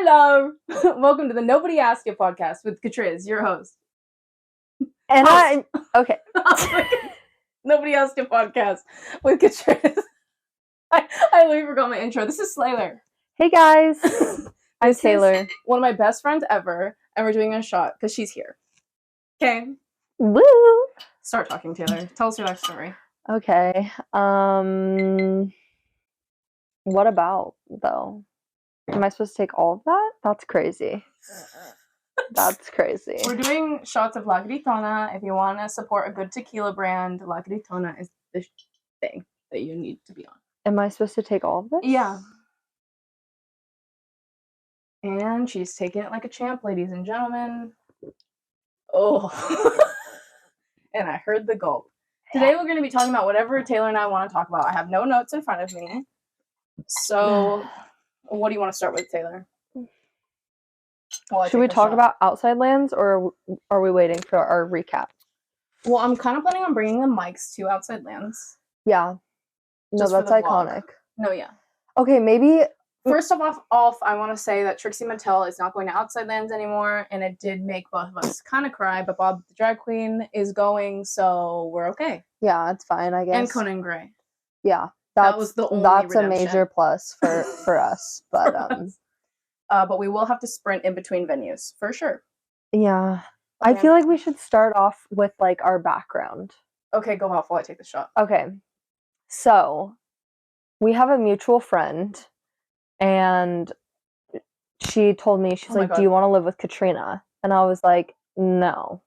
Hello! Welcome to the Nobody Asked You podcast with Katriz, your host. And Host. Okay. Nobody Asked You podcast with Katriz. I literally forgot my intro. This is Slaylor. Hey guys, I'm This Taylor. is one of my best friends ever, and we're doing a shot because she's here. Okay. Woo! Start talking, Taylor. Tell us your life story. Okay. What about though? Am I supposed to take all of that? That's crazy. That's crazy. We're doing shots of La Gritona. If you want to support a good tequila brand, La Gritona is the thing that you need to be on. Am I supposed to take all of this? Yeah. And she's taking it like a champ, ladies and gentlemen. Oh. And I heard the gulp. Today we're going to be talking about whatever Taylor and I want to talk about. I have no notes in front of me. So, what do you want to start with, Taylor? Should we talk about Outside Lands, or are we waiting for our recap? Well, I'm kind of planning on bringing the mics to Outside Lands. Yeah. No, Just for that's the iconic. vlog. No, yeah. Okay, maybe... First off, I want to say that Trixie Mattel is not going to Outside Lands anymore, and it did make both of us kind of cry, but Bob the Drag Queen is going, so we're okay. Yeah, it's fine, I guess. And Conan Gray. Yeah. That was the only That's redemption. a major plus for us, but... But we will have to sprint in between venues, for sure. Yeah. I feel like we should start off with, like, our background. Okay, go off while I take the shot. Okay. So, we have a mutual friend, and she told me, she's like, do you want to live with Katrina? And I was like, no.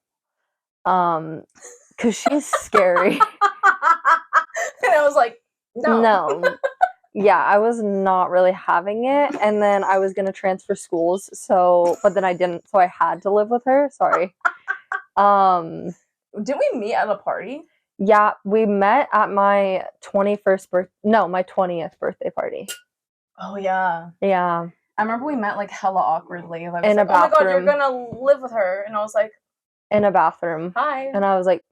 Because she's scary. And I was like, no. Yeah, I was not really having it, and then I was gonna transfer schools, but then I didn't, so I had to live with her. Sorry. Did we meet at a party? Yeah, we met at my 20th birthday party. Oh yeah. Yeah. I remember we met like hella awkwardly. Like, in a bathroom. Oh my god, you're gonna live with her, and I was like, in a bathroom. Hi. And I was like,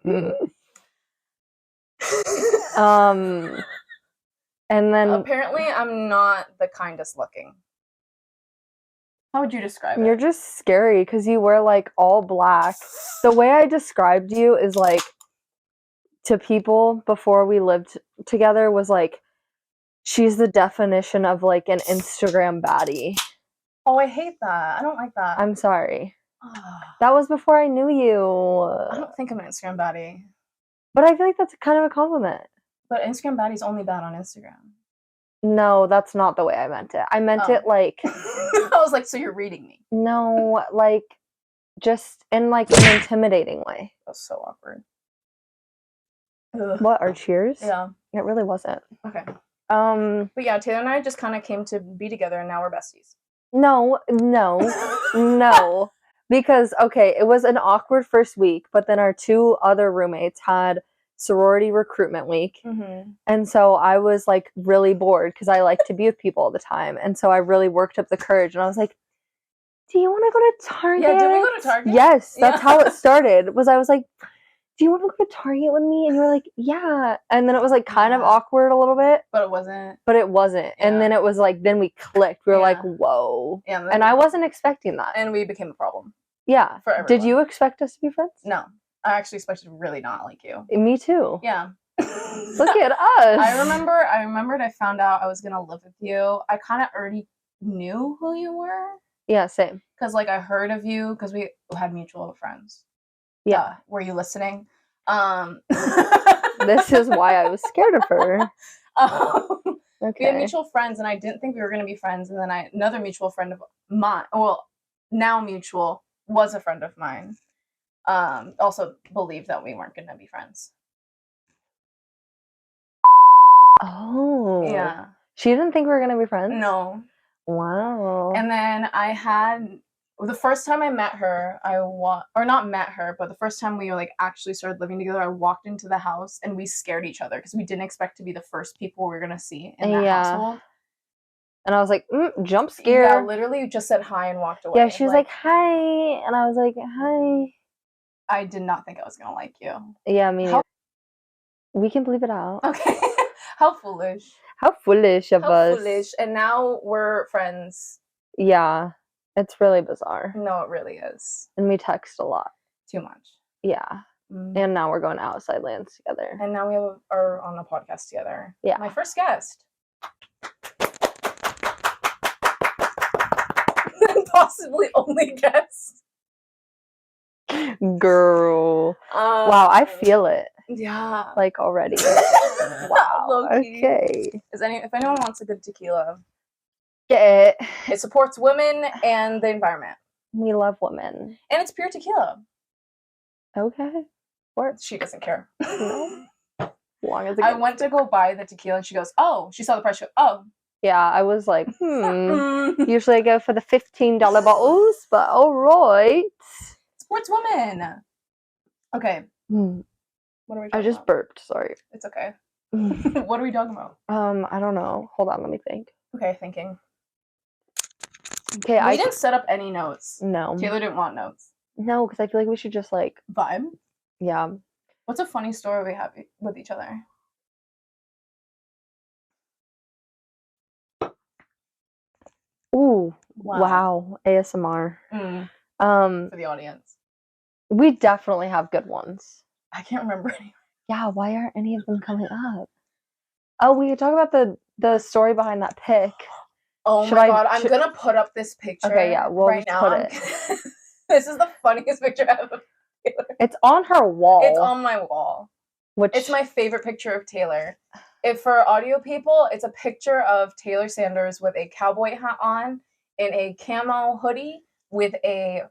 And then apparently I'm not the kindest looking. How would you describe it? You're just scary because you wear like all black. The way I described you is like, to people before we lived together, was like, she's the definition of like an Instagram baddie. Oh, I hate that. I don't like that. I'm sorry. That was before I knew you. I don't think I'm an Instagram baddie. But I feel like that's kind of a compliment. But Instagram baddie's only bad on Instagram. No, that's not the way I meant it. I meant it like... I was like, so you're reading me. No, like, just in like an intimidating way. That was so awkward. Ugh. What, our cheers? Yeah. It really wasn't. Okay. But yeah, Taylor and I just kind of came to be together, and now we're besties. No. Because, okay, it was an awkward first week, but then our two other roommates had sorority recruitment week. Mm-hmm. And so I was like really bored because I like to be with people all the time. And so I really worked up the courage, and I was like, do you want to go to Target? Yeah, did we go to Target? Yes, that's how it started. I was like, do you want to go to Target with me? And you were like, yeah. And then it was like kind of awkward a little bit. But it wasn't. Yeah. And then it was like, then we clicked. We were like, whoa. Yeah, and I wasn't expecting that. And we became a problem. Yeah. For everyone. Did you expect us to be friends? No. I actually expected to really not like you. Me too. Yeah. Look at us. I remembered I found out I was going to live with you. I kind of already knew who you were. Yeah, same. Because like I heard of you because we had mutual friends. Yeah. Were you listening? This is why I was scared of her. Okay. We had mutual friends, and I didn't think we were going to be friends. And then another mutual friend of mine, well, now mutual, was a friend of mine, also believed that we weren't going to be friends. Oh. Yeah. She didn't think we were going to be friends? No. Wow. And then the first time I met her, but the first time we like actually started living together, I walked into the house and we scared each other because we didn't expect to be the first people we were gonna see in that household. And I was like, jump scare. Yeah, literally just said hi and walked away. Yeah, she was like, hi. And I was like, hi. I did not think I was gonna like you. Yeah, me neither. We can bleep it out. Okay. How foolish. How foolish of us. How foolish. And now we're friends. Yeah. It's really bizarre. No, it really is. And we text a lot. Too much. Yeah. And now we're going to Outside Lands together. And now we are on a podcast together. Yeah. My first guest. Possibly only guest. Girl. Wow, I feel it. Yeah. Like already. Wow. Low-key. Okay. If anyone wants a good tequila, get it. It supports women and the environment. We love women. And it's pure tequila. Okay. Work. She doesn't care. No. As long as I went to go buy the tequila and she goes, oh, she saw the price. She goes, oh. Yeah, I was like, Usually I go for the $15 bottles, but alright. Sports woman. Okay. What are we talking I just about? burped, sorry. It's okay. What are we talking about? I don't know. Hold on, let me think. Okay, thinking. Okay, we didn't set up any notes. No. Taylor didn't want notes. No, because I feel like we should just like vibe. Yeah. What's a funny story we have with each other? Ooh, wow. ASMR. For the audience. We definitely have good ones. I can't remember any. Yeah, why aren't any of them coming up? Oh, we could talk about the story behind that pic. Oh my god, I'm gonna put up this picture. Okay, yeah, we'll right just now. put it. This is the funniest picture I have of Taylor. It's on her wall. It's on my wall. It's my favorite picture of Taylor. If for audio people, it's a picture of Taylor Sanders with a cowboy hat on, in a camo hoodie, with a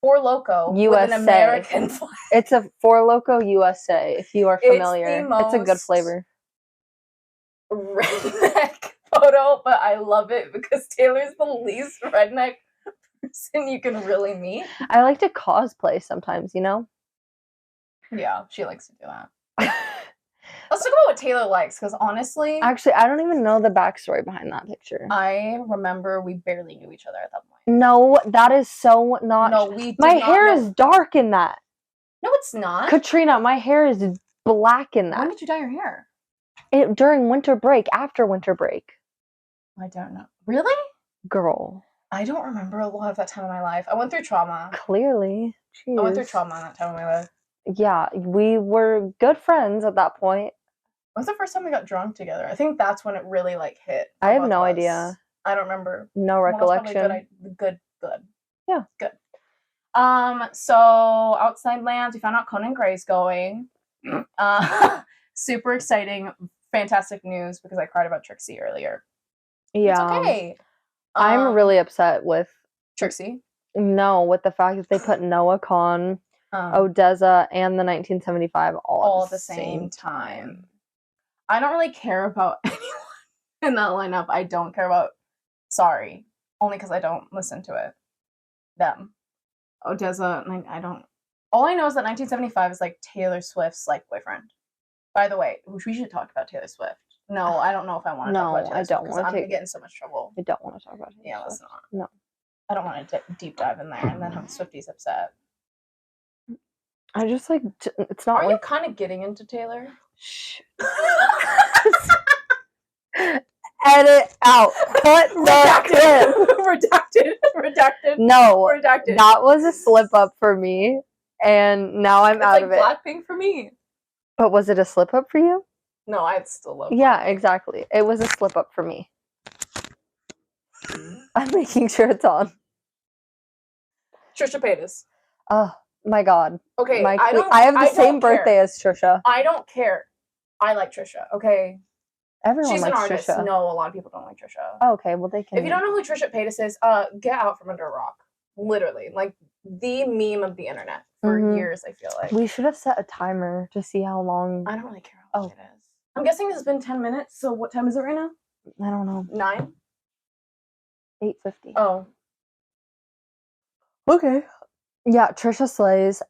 Four Loko USA. with an American flag. It's a Four Loko USA, if you are familiar. It's a good flavor. Redneck photo, but I love it because Taylor's the least redneck person you can really meet. I like to cosplay sometimes, you know? Yeah, she likes to do that. Let's talk about what Taylor likes, because honestly... Actually, I don't even know the backstory behind that picture. I remember we barely knew each other at that point. No, that is so not... No, we did My not hair know... is dark in that. No, it's not. Katrina, my hair is black in that. When did you dye your hair? During winter break, after winter break. I don't know. Really? Girl. I don't remember a lot of that time of my life. I went through trauma. Clearly. Jeez. I went through trauma in that time of my life. Yeah, we were good friends at that point. When's the first time we got drunk together? I think that's when it really like hit. I have no idea. I don't remember. No recollection. Good. Yeah. Good. So Outside Lands, we found out Conan Gray's going. Super exciting, fantastic news because I cried about Trixie earlier. Yeah. It's okay. I'm really upset with Trixie. No, with the fact that they put Noah Kahn, Odessa, and the 1975 all at the same time. I don't really care about anyone in that lineup. I don't care about Sorry, only because I don't listen to it. Them. Odessa, I don't. All I know is that 1975 is like Taylor Swift's like boyfriend. By the way, we should talk about Taylor Swift. No, I don't know if I want to talk about Taylor Swift because I'm going to get in so much trouble. I don't want to talk about Taylor Swift. Let's not. No. I don't want to deep dive in there and then have Swifties upset. I just like, it's not Are like... you kind of getting into Taylor? Shh. Edit out. Put Redacted. No. Redacted. That was a slip up for me. And now I'm out like of it. Blackpink for me. But was it a slip up for you? No, I still love Yeah, Blackpink. Exactly. It was a slip up for me. I'm making sure it's on. Trisha Paytas. Oh my god. Okay, I have the same birthday as Trisha. I don't care. I like Trisha, okay? Everyone She's likes an artist. Trisha. No, a lot of people don't like Trisha. Oh, okay, well they can... If you don't know who Trisha Paytas is, get out from under a rock. Literally. Like, the meme of the internet for years, I feel like. We should have set a timer to see how long... I don't really care how long it is. I'm guessing this has been 10 minutes, so what time is it right now? I don't know. 9? 8:50. Oh. Okay. Yeah, Trisha slays.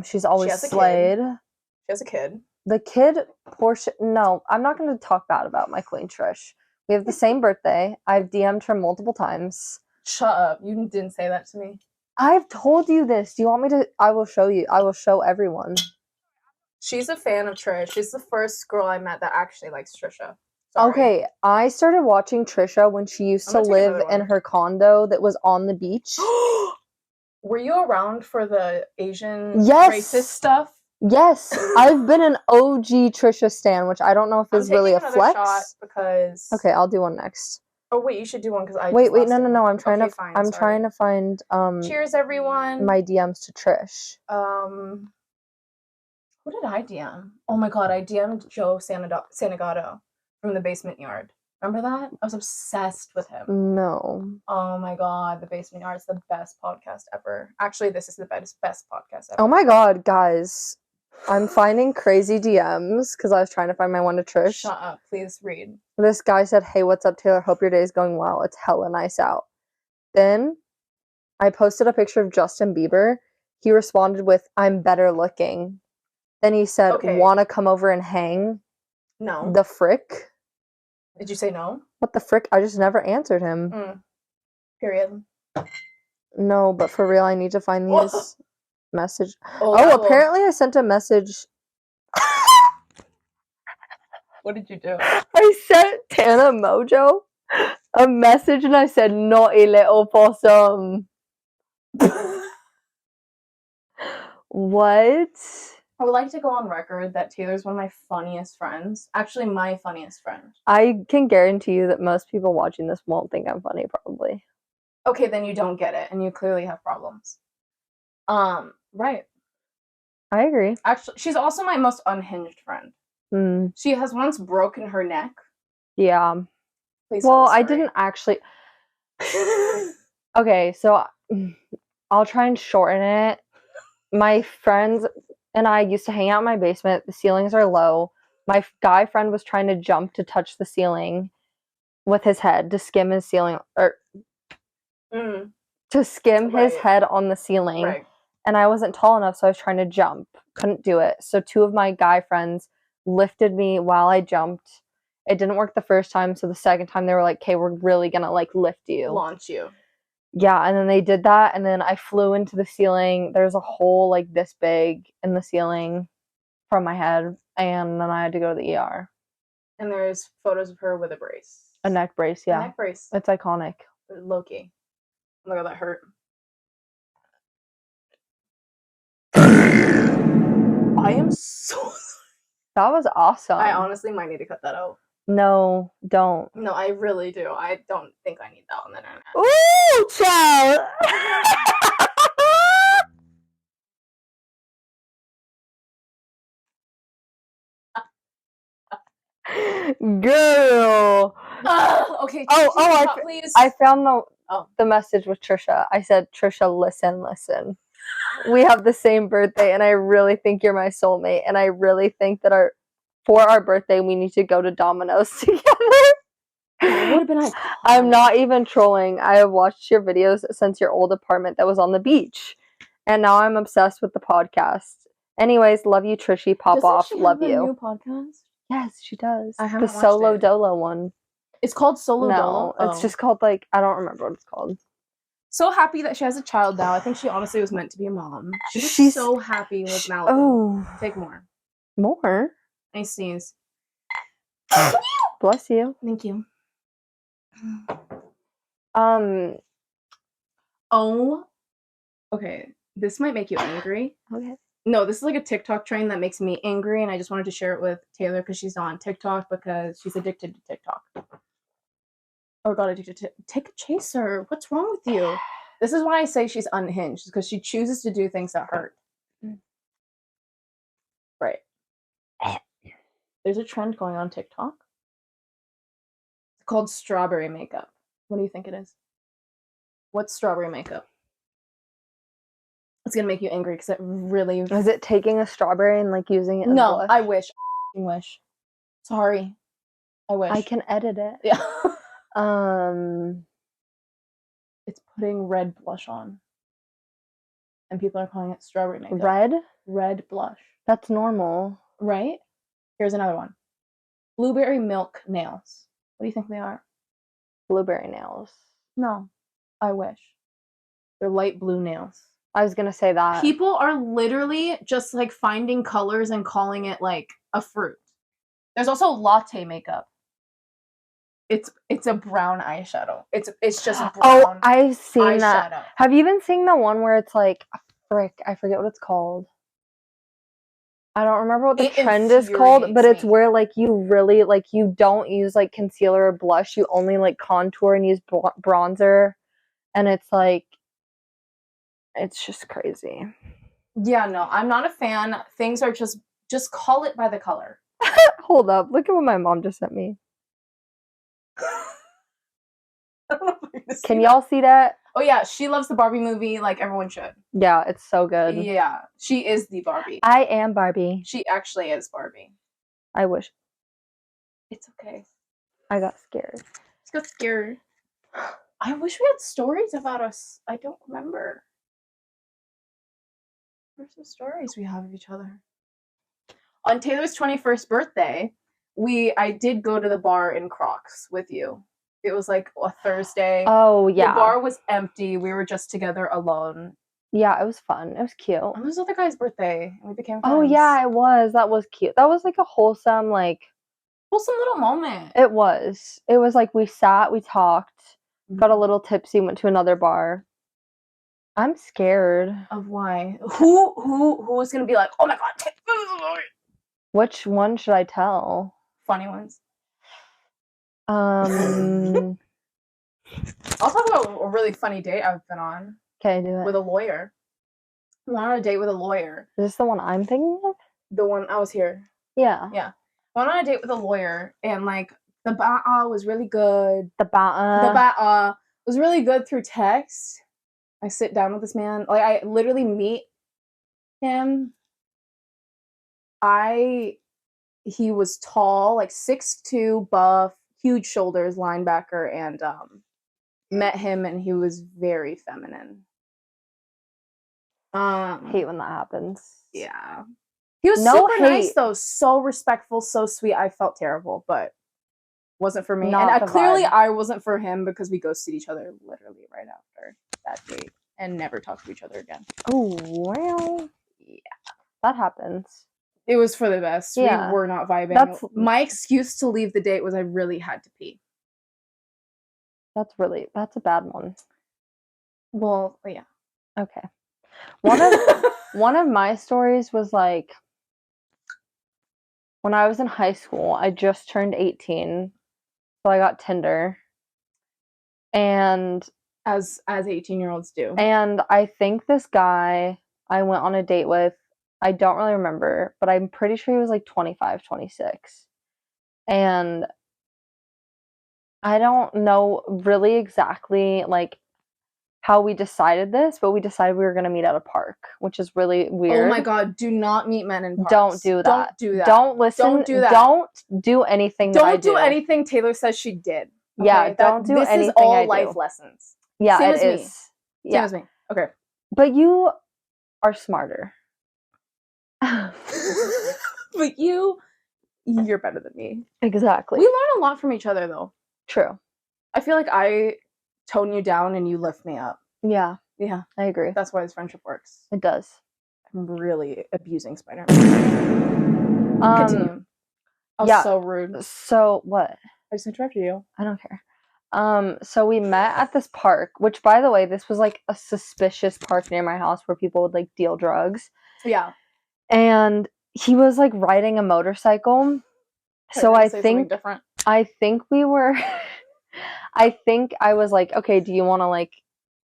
She's always slayed. She has a kid. The kid portion... No, I'm not going to talk bad about my queen Trish. We have the same birthday. I've DM'd her multiple times. Shut up. You didn't say that to me. I've told you this. Do you want me to... I will show you. I will show everyone. She's a fan of Trish. She's the first girl I met that actually likes Trisha. Sorry. Okay, I started watching Trisha when she used I'm to gonna take live another in one. her condo that was on the beach. Were you around for the Asian Yes. racist stuff? Yes, I've been an OG Trisha stan, which I don't know if I'm is really taking a another shot flex. because. Okay, I'll do one next. Oh wait, you should do one because I. Wait, just lost no, it. no. I'm trying Okay, to. fine, I'm sorry. trying to find Cheers, everyone. my DMs to Trish. Who did I DM? Oh my god, I DM'd Joe Santagato from the Basement Yard. Remember that? I was obsessed with him. No. Oh my god, the Basement Yard is the best podcast ever. Actually, this is the best podcast ever. Oh my god, guys. I'm finding crazy DMs because I was trying to find my one to Trish. Shut up, please read. This guy said, "Hey, what's up, Taylor? Hope your day is going well. It's hella nice out." Then I posted a picture of Justin Bieber. He responded with, "I'm better looking." Then he said, Okay. "Wanna come over and hang?" No. The frick? Did you say no? What the frick? I just never answered him. Period. No, but for real, I need to find these message. Oh, apparently I sent a message. What did you do? I sent Tana Mojo a message and I said, "Naughty little possum." What? I would like to go on record that Taylor's one of my funniest friends. Actually, my funniest friend. I can guarantee you that most people watching this won't think I'm funny, probably. Okay, then you don't get it, and you clearly have problems. Right. I agree. Actually, she's also my most unhinged friend. She has once broken her neck. Yeah. Please well, tell the I story. didn't actually. Okay, so I'll try and shorten it. My friends and I used to hang out in my basement. The ceilings are low. My guy friend was trying to jump to touch the ceiling with his head to skim his ceiling or to skim his head on the ceiling. Right. And I wasn't tall enough, so I was trying to jump. Couldn't do it. So two of my guy friends lifted me while I jumped. It didn't work the first time, so the second time they were like, "Okay, we're really gonna like lift you." Launch you. Yeah, and then they did that, and then I flew into the ceiling. There's a hole like this big in the ceiling from my head, and then I had to go to the ER. And there's photos of her with a brace. A neck brace, yeah. A neck brace. It's iconic. Low-key. Oh my god, that hurt. I am so. That was awesome. I honestly might need to cut that out. No, don't. No, I really do. I don't think I need that on the internet. Ooh, child! Girl. Okay. Please. I found the message with Trisha. I said, "Trisha, listen. We have the same birthday, and I really think you're my soulmate, and I really think that for our birthday we need to go to Domino's together." It would have been iconic. I'm not even trolling. I have watched your videos since your old apartment that was on the beach, and now I'm obsessed with the podcast. Anyways, love you, Trishy. Pop off. Love you. New podcast? Yes, she does. I haven't the watched Solo it. Dolo one. It's called Solo No, Dolo? it's just called like I don't remember what it's called. So happy that she has a child now. I think she honestly was meant to be a mom. She's so happy with Malibu. Oh. Take more. More? I sneeze. Bless you. Thank you. Oh. Okay. This might make you angry. Okay. No, this is like a TikTok trend that makes me angry, and I just wanted to share it with Taylor because she's on TikTok because she's addicted to TikTok. Oh god, addicted to take a chaser. What's wrong with you? This is why I say she's unhinged, because she chooses to do things that hurt. Right. There's a trend going on TikTok. It's called strawberry makeup. What do you think it is? What's strawberry makeup? It's gonna make you angry because it really is it taking a strawberry and like using it as blush? I wish. Sorry. I wish. I can edit it. Yeah. It's putting red blush on. And people are calling it strawberry makeup. Red? Red blush. That's normal. Right? Here's another one. Blueberry milk nails. What do you think they are? Blueberry nails. No. I wish. They're light blue nails. I was gonna say that. People are literally just like finding colors and calling it like a fruit. There's also latte makeup. It's a brown eyeshadow. It's just Oh, brown I've seen that. eyeshadow. Have you even seen the one where it's like, frick, I forget what it's called. I don't remember what the It trend is called, but infuriates it's me. where like you really like you don't use like concealer or blush, you only like contour and use bronzer, and it's like it's just crazy. Yeah, no, I'm not a fan. Things are just call it by the color. Hold up, look at what my mom just sent me. I don't know if you're gonna see Can that. y'all see that? Oh yeah, she loves the Barbie movie like everyone should. Yeah, it's so good. Yeah, she is the Barbie. I am Barbie. She actually is Barbie. I wish. It's okay. I got scared. She got scared. I wish we had stories about us. I don't remember. Where's the stories we have of each other? On Taylor's 21st birthday, I did go to the bar in Crocs with you. It was like a Thursday. Oh yeah. The bar was empty. We were just together alone. Yeah, it was fun. It was cute. And it was the other guy's birthday, and we became friends. Oh yeah, it was. That was cute. That was like a wholesome like wholesome little moment. It was. It was like we sat, we talked, got a little tipsy, went to another bar. I'm scared. Of why? Who is gonna be like, oh my god, Which one should I tell? funny ones. I'll talk about a really funny date I've been on. Okay, do it. With a lawyer. I went on a date with a lawyer. Is this the one I'm thinking of? The one I was here. Yeah. Yeah. I went on a date with a lawyer, and like the ba'a was really good. The ba'a was really good through text. I sit down with this man. Like I literally meet him. He was tall, like 6'2", buff, huge shoulders, linebacker, and met him and he was very feminine. Hate when that happens. Yeah. He was super nice though, so respectful, so sweet. I felt terrible, but wasn't for me. Not and clearly I wasn't for him because we ghosted each other literally right after that date and never talked to each other again. Oh, well. Yeah. That happens. It was for the best. Yeah. We were not vibing. My excuse to leave the date was I really had to pee. That's a bad one. Well, yeah. Okay. One of my stories was like when I was in high school, I just turned 18. So I got Tinder. And as 18-year-olds do. And I think this guy I went on a date with, I don't really remember, but I'm pretty sure he was like 25, 26. And I don't know really exactly like how we decided this, but we decided we were going to meet at a park, which is really weird. Oh my god, do not meet men in parks. Don't do that. Don't do that. Don't listen. Don't do that. Don't do anything that I do. Don't do anything Taylor says she did. Okay? Yeah, don't do anything. This is all I life do. lessons. Yeah, Same it as is. Me. Same as me. Okay. But you are smarter. But you're better than me. Exactly. We learn a lot from each other though. True. I feel like I tone you down and you lift me up. Yeah. Yeah. I agree. That's why this friendship works. It does. I'm really abusing Spider-Man. Continue. I was so rude. So what? I just interrupted you. I don't care. So we met at this park, which by the way, this was like a suspicious park near my house where people would like deal drugs. Yeah. And he was like riding a motorcycle. So I think we were I think I was like, okay, do you want to like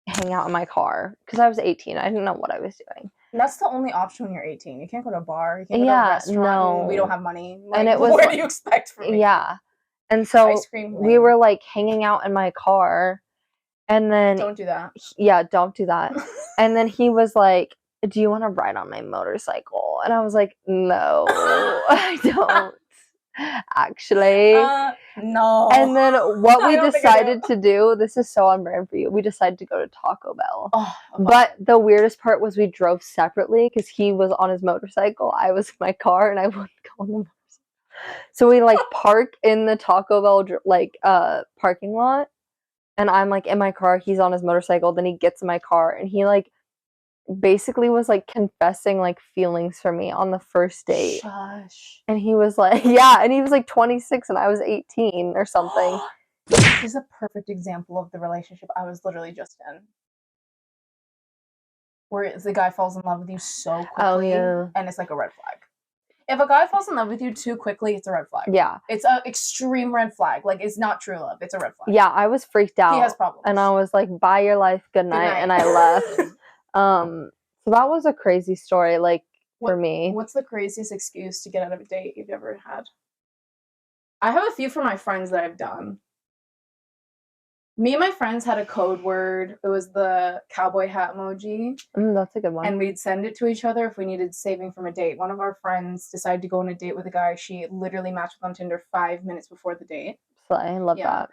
hang out in my car? Because I was 18. I didn't know what I was doing. And that's the only option when you're 18. You can't go to a bar. You can't go to a restaurant. No. We don't have money. Like, and it was what do you expect from me? Yeah. And so ice cream we were like hanging out in my car. And then don't do that. Yeah, don't do that. And then he was like, do you want to ride on my motorcycle? And I was like, no, I don't. Actually. No. And then what we decided to do, this is so on brand for you, we decided to go to Taco Bell. Oh, but the weirdest part was we drove separately because he was on his motorcycle, I was in my car, and I wouldn't go on the motorcycle. So we like park in the Taco Bell like parking lot, and I'm like in my car, he's on his motorcycle, then he gets in my car, and he like basically was like confessing like feelings for me on the first date. Shush. And he was like, yeah, and he was like 26 and I was 18 or something. This is a perfect example of the relationship I was literally just in. Where the guy falls in love with you so quickly, and it's like a red flag. If a guy falls in love with you too quickly, it's a red flag. Yeah. It's an extreme red flag. Like, it's not true love. It's a red flag. Yeah, I was freaked out. He has problems. And I was like, bye your life, good night, and I left. So that was a crazy story, like, for me. What's the craziest excuse to get out of a date you've ever had? I have a few for my friends that I've done. Me and my friends had a code word. It was the cowboy hat emoji. That's a good one. And we'd send it to each other if we needed saving from a date. One of our friends decided to go on a date with a guy she literally matched with on Tinder 5 minutes before the date. I love that.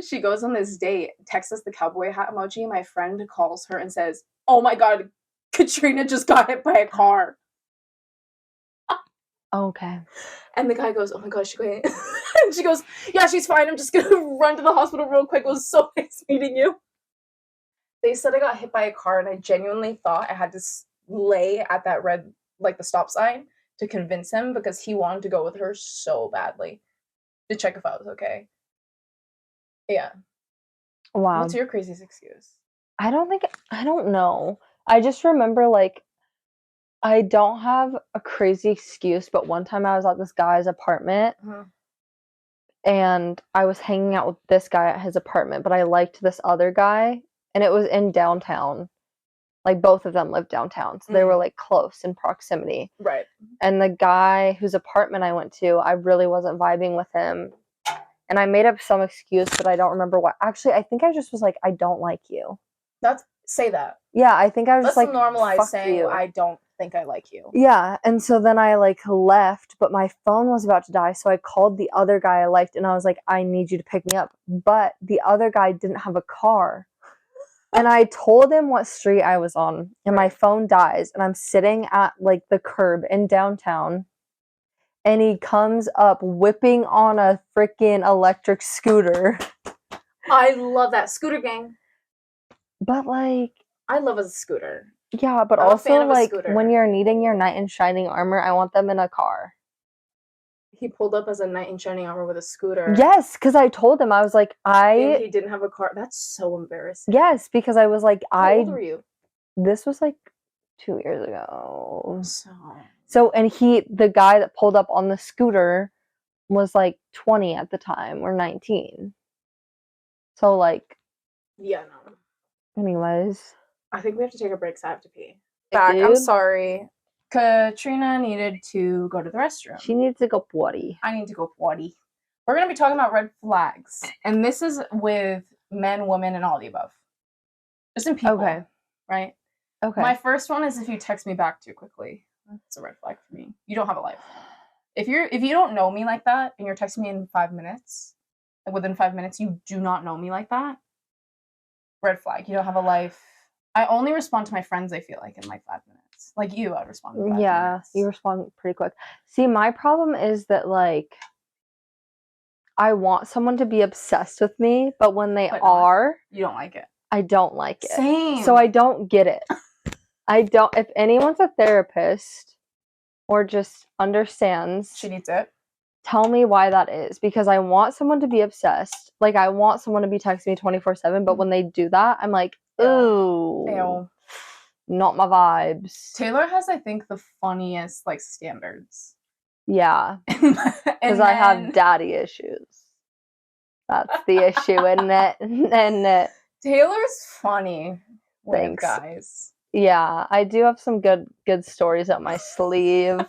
She goes on this date, texts us the cowboy hat emoji. My friend calls her and says, "Oh my god, Katrina just got hit by a car." Okay. And the guy goes, "Oh my god, she got hit." And she goes, "Yeah, she's fine. I'm just gonna run to the hospital real quick. It was so nice meeting you." They said I got hit by a car, and I genuinely thought I had to lay at that red, like the stop sign, to convince him because he wanted to go with her so badly to check if I was okay. Yeah. Wow. What's your craziest excuse? I don't know. I just remember, like, I don't have a crazy excuse, but one time I was at this guy's apartment, and I was hanging out with this guy at his apartment, but I liked this other guy, and it was in downtown. Like, both of them lived downtown, so they were, like, close in proximity. Right. And the guy whose apartment I went to, I really wasn't vibing with him. And I made up some excuse, but I don't remember what. Actually, I think I just was like, I don't like you. Say that. Yeah, I think I was just like, normalize saying you. I don't think I like you. Yeah, and so then I like left, but my phone was about to die, so I called the other guy I liked, and I was like, I need you to pick me up. But the other guy didn't have a car. And I told him what street I was on, and my phone dies, and I'm sitting at like the curb in downtown, and he comes up whipping on a freaking electric scooter. I love that scooter gang. But like, I love a scooter. Yeah, but also like when you're needing your knight in shining armor, I want them in a car. He pulled up as a knight in shining armor with a scooter. Yes, because I told him, I was like, And he didn't have a car. That's so embarrassing. Yes, because I was like, How old were you? This was like 2 years ago. So, and the guy that pulled up on the scooter was like 20 at the time, or 19. So like. Yeah, no. Anyways. I think we have to take a break because I have to pee. I'm sorry. Katrina needed to go to the restroom. She needs to go potty. I need to go potty. We're going to be talking about red flags. And this is with men, women, and all the above. Just in people. Okay. Right? Okay. My first one is if you text me back too quickly. That's a red flag for me. You don't have a life. If you don't know me like that and you're texting me in 5 minutes, like within 5 minutes, you do not know me like that. Red flag. You don't have a life. I only respond to my friends, I feel like, in like 5 minutes. Like you, I respond in 5 minutes. Yeah, you respond pretty quick. See, my problem is that, like, I want someone to be obsessed with me, but when they are... You don't like it. I don't like it. Same. So I don't get it. If anyone's a therapist or just understands... She needs it. Tell me why that is, because I want someone to be obsessed. Like, I want someone to be texting me 24/7, but when they do that, I'm like, ooh. Ew. Not my vibes. Taylor has, I think, the funniest, like, standards. Yeah. Because I have daddy issues. That's the issue, isn't it? And Taylor's funny with guys. Yeah, I do have some good stories up my sleeve.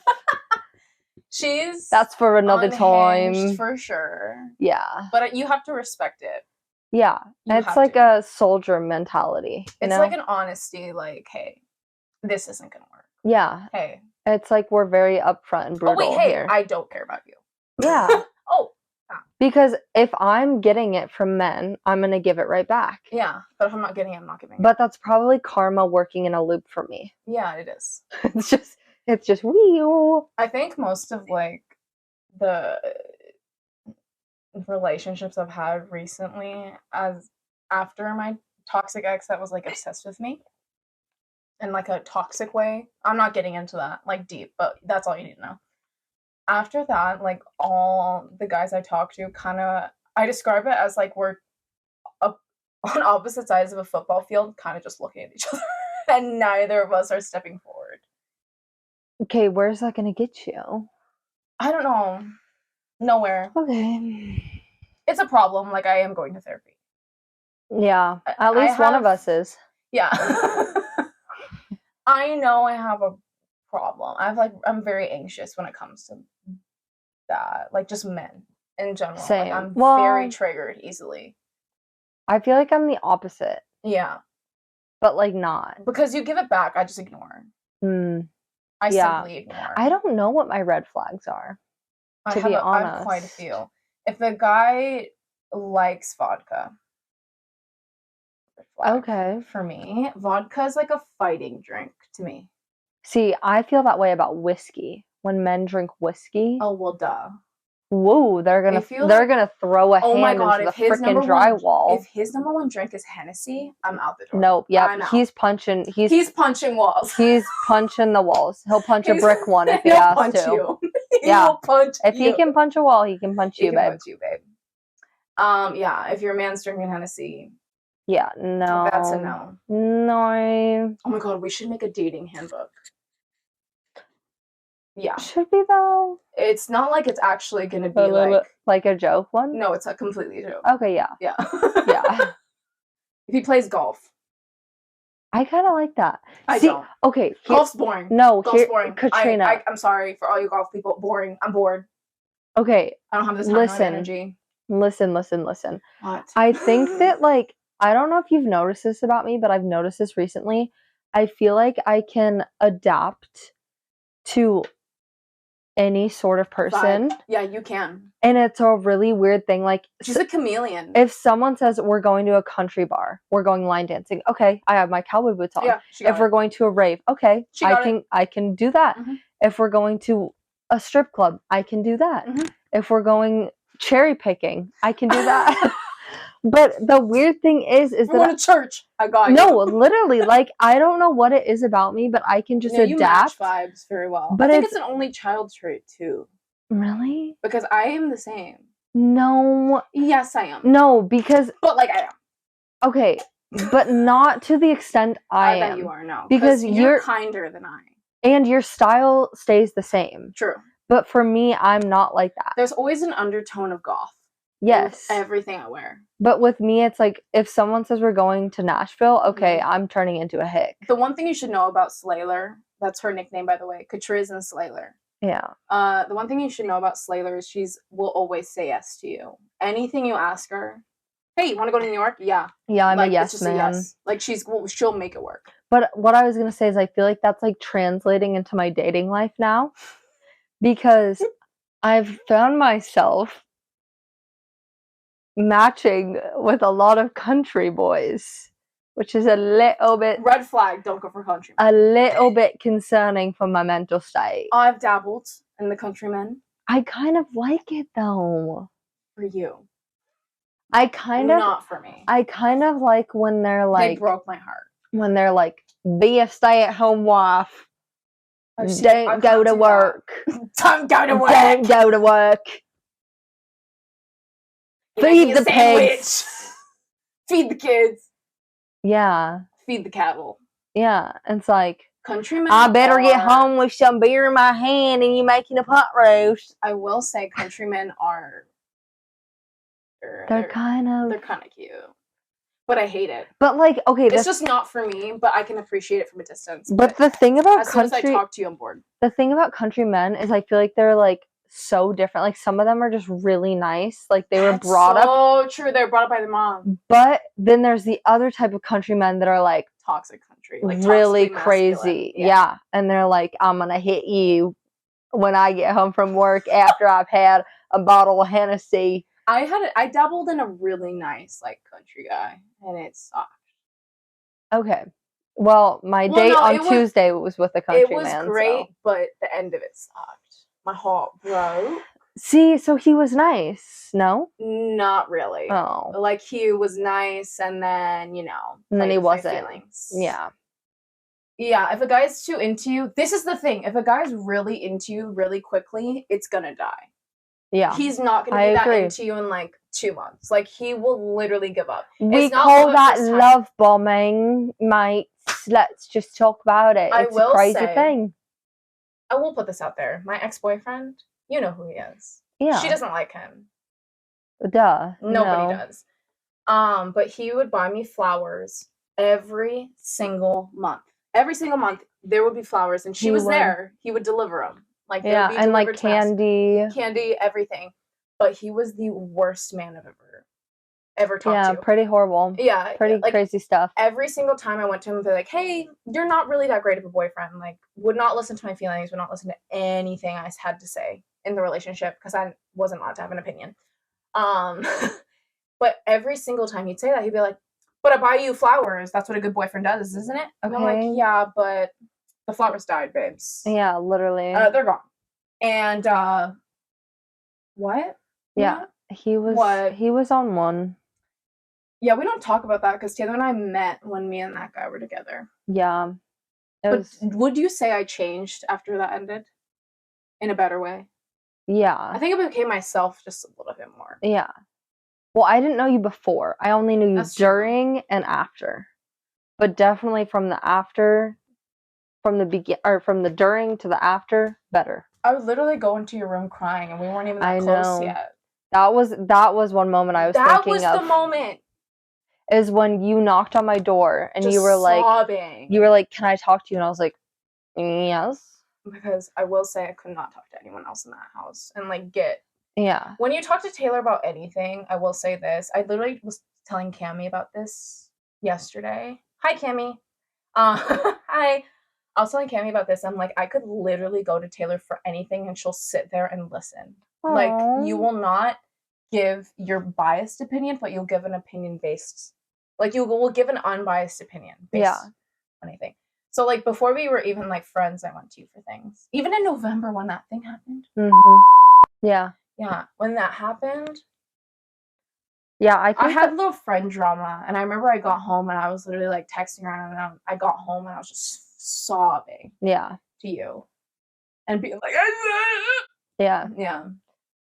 That's for another time. For sure. Yeah. But you have to respect it. Yeah. It's like a soldier mentality. It's like an honesty, like, hey, this isn't going to work. Yeah. Hey. It's like we're very upfront and brutal here. I don't care about you. Yeah. Because if I'm getting it from men, I'm going to give it right back. Yeah. But if I'm not getting it, I'm not giving it. But that's probably karma working in a loop for me. Yeah, it is. It's just wheel. I think most of like the relationships I've had recently, as after my toxic ex that was like obsessed with me in like a toxic way. I'm not getting into that like deep, but that's all you need to know. After that, like all the guys I talked to kind of I describe it as like we're on opposite sides of a football field, kind of just looking at each other, and neither of us are stepping forward. Okay, where's that gonna get you? I don't know. Nowhere. Okay. It's a problem. Like, I am going to therapy. Yeah, at least one of us is. Yeah. I know I have a problem. I'm very anxious when it comes to that. Like, just men in general. Same. Like, I'm Well, very triggered easily. I feel like I'm the opposite, Yeah. but like not. Because you give it back, I just ignore. I simply ignore. I don't know what my red flags are, to be honest. I have quite a few. If the guy likes vodka, red flag. Okay. For me, vodka is like a fighting drink to me. See, I feel that way about whiskey. When men drink whiskey, Oh, well, duh. whoa, they're gonna throw a hand into the freaking drywall. If his number one drink is Hennessy, I'm out the door. Nope. Yep. He's punching. He's punching walls. He's punching the walls. He'll punch a brick one if he has punch to. You. Yeah. He'll punch if you. He can punch a wall, he can punch you, babe. Punch you, babe. Yeah. If your man's drinking Hennessy. Yeah. No. That's a no. No. Oh my god, we should make a dating handbook. Yeah. Should we though? It's not like it's actually gonna be like a joke one. No, it's a completely joke. Okay, yeah. Yeah. Yeah. If he plays golf. I kind of like that. I don't. Okay. Golf's boring. No, golf's boring. Katrina. I'm sorry for all you golf people. Boring. I'm bored. Okay. I don't have this time energy. Listen. What? I think that, like, I don't know if you've noticed this about me, but I've noticed this recently. I feel like I can adapt to any sort of person. Yeah, you can. And it's a really weird thing. Like, she's a chameleon. If someone says we're going to a country bar, we're going line dancing, okay, I have my cowboy boots on. Yeah, if we're going to a rave, okay, I can do that. Mm-hmm. If we're going to a strip club, I can do that. Mm-hmm. If we're going cherry picking, I can do that. But the weird thing is that we're going to church. I got you. No, literally, like, I don't know what it is about me, but I can just adapt. You match vibes very well. But I think it's an only child trait too. Really? Because I am the same. No. Yes, I am. No, because. But like I am. Okay, but not to the extent I am. I bet you are, no. Because you're kinder than I. And your style stays the same. True. But for me, I'm not like that. There's always an undertone of goth. Yes. Everything I wear. But with me, it's like, if someone says we're going to Nashville, okay, I'm turning into a hick. The one thing you should know about Slaylor, that's her nickname, by the way, Catriz and Slaylor. Yeah. The one thing you should know about Slaylor is she will always say yes to you. Anything you ask her, hey, you want to go to New York? Yeah. Yeah, I'm a yes man. Yes. Like, she'll make it work. But what I was going to say is I feel like that's, like, translating into my dating life now. Because I've found myself matching with a lot of country boys, which is a little bit red flag. Don't go for country. A little bit concerning for my mental state. I've dabbled in the countrymen. I kind of like it though. For you. Not for me. I kind of like when they're like, they broke my heart. When they're like, be a stay-at-home wife. Don't go to work. Don't go to work. Don't go to work. Feed the pigs. Feed the kids. Yeah. Feed the cattle. Yeah. It's like, countrymen. I better get home with some beer in my hand and you making a pot roast. I will say countrymen are. They're kind of cute. But I hate it. But like, okay, it's just not for me, but I can appreciate it from a distance. But the thing about as soon as I talk to you, I'm bored. The thing about countrymen is I feel like they're like so different. Like some of them are just really nice. Like they were brought up. Oh, true. They were brought up by the mom. But then there's the other type of countrymen that are like toxic country, like really crazy. Yeah. And they're like, I'm gonna hit you when I get home from work after I've had a bottle of Hennessy. I dabbled in a really nice like country guy, and it sucked. Okay. Well, my date on Tuesday was with a country man. It was great, but the end of it sucked. My heart broke. See, so he was nice, no? Not really. Oh. Like, he was nice, and then, and then he wasn't. Feelings. Yeah. Yeah, if a guy's too into you, this is the thing. If a guy's really into you really quickly, it's gonna die. Yeah. He's not going to be that into you in like 2 months. Like, he will literally give up. We call that love bombing, mates. Let's just talk about it. It's a crazy thing. I will put this out there. My ex-boyfriend, you know who he is. Yeah. She doesn't like him. Duh. Nobody does. But he would buy me flowers every single month. Every single month, there would be flowers, and she was there. He would deliver them. Like, yeah, and like candy, everything. But he was the worst man I've ever talked to. Yeah, pretty horrible. Yeah, pretty like, crazy stuff. Every single time I went to him, they're like, "Hey, you're not really that great of a boyfriend. Like, would not listen to my feelings. Would not listen to anything I had to say in the relationship because I wasn't allowed to have an opinion." But every single time he'd say that, he'd be like, "But I buy you flowers. That's what a good boyfriend does, isn't it?" Okay. And I'm like, "Yeah, but the flowers died, babes. Yeah, literally. They're gone." And what? Yeah, he was on one. Yeah, we don't talk about that because Taylor and I met when me and that guy were together. Yeah. But would you say I changed after that ended? In a better way? Yeah. I think I became myself just a little bit more. Yeah. Well, I didn't know you before. I only knew you during and after. But definitely from the after, from the during to the after, better. I would literally go into your room crying and we weren't even that close yet. That was one moment I was thinking of. That was the moment. Is when you knocked on my door and just you were like sobbing. You were like, "Can I talk to you?" And I was like, "Yes." Because I will say I could not talk to anyone else in that house and like get. Yeah. When you talk to Taylor about anything, I will say this. I literally was telling Cammie about this yesterday. Hi, Cammie. Hi. I was telling Cammie about this. I'm like, I could literally go to Taylor for anything and she'll sit there and listen. Aww. Like, you will not give your biased opinion, but you'll give an opinion based. Like, you will give an unbiased opinion based on anything. So, like, before we were even, like, friends, I went to you for things. Even in November when that thing happened. Mm-hmm. Yeah. Yeah. When that happened. Yeah, I had a little friend drama. And I remember I got home and I was literally, like, texting her. And I got home and I was just sobbing. Yeah. To you. And being like, yeah. Yeah.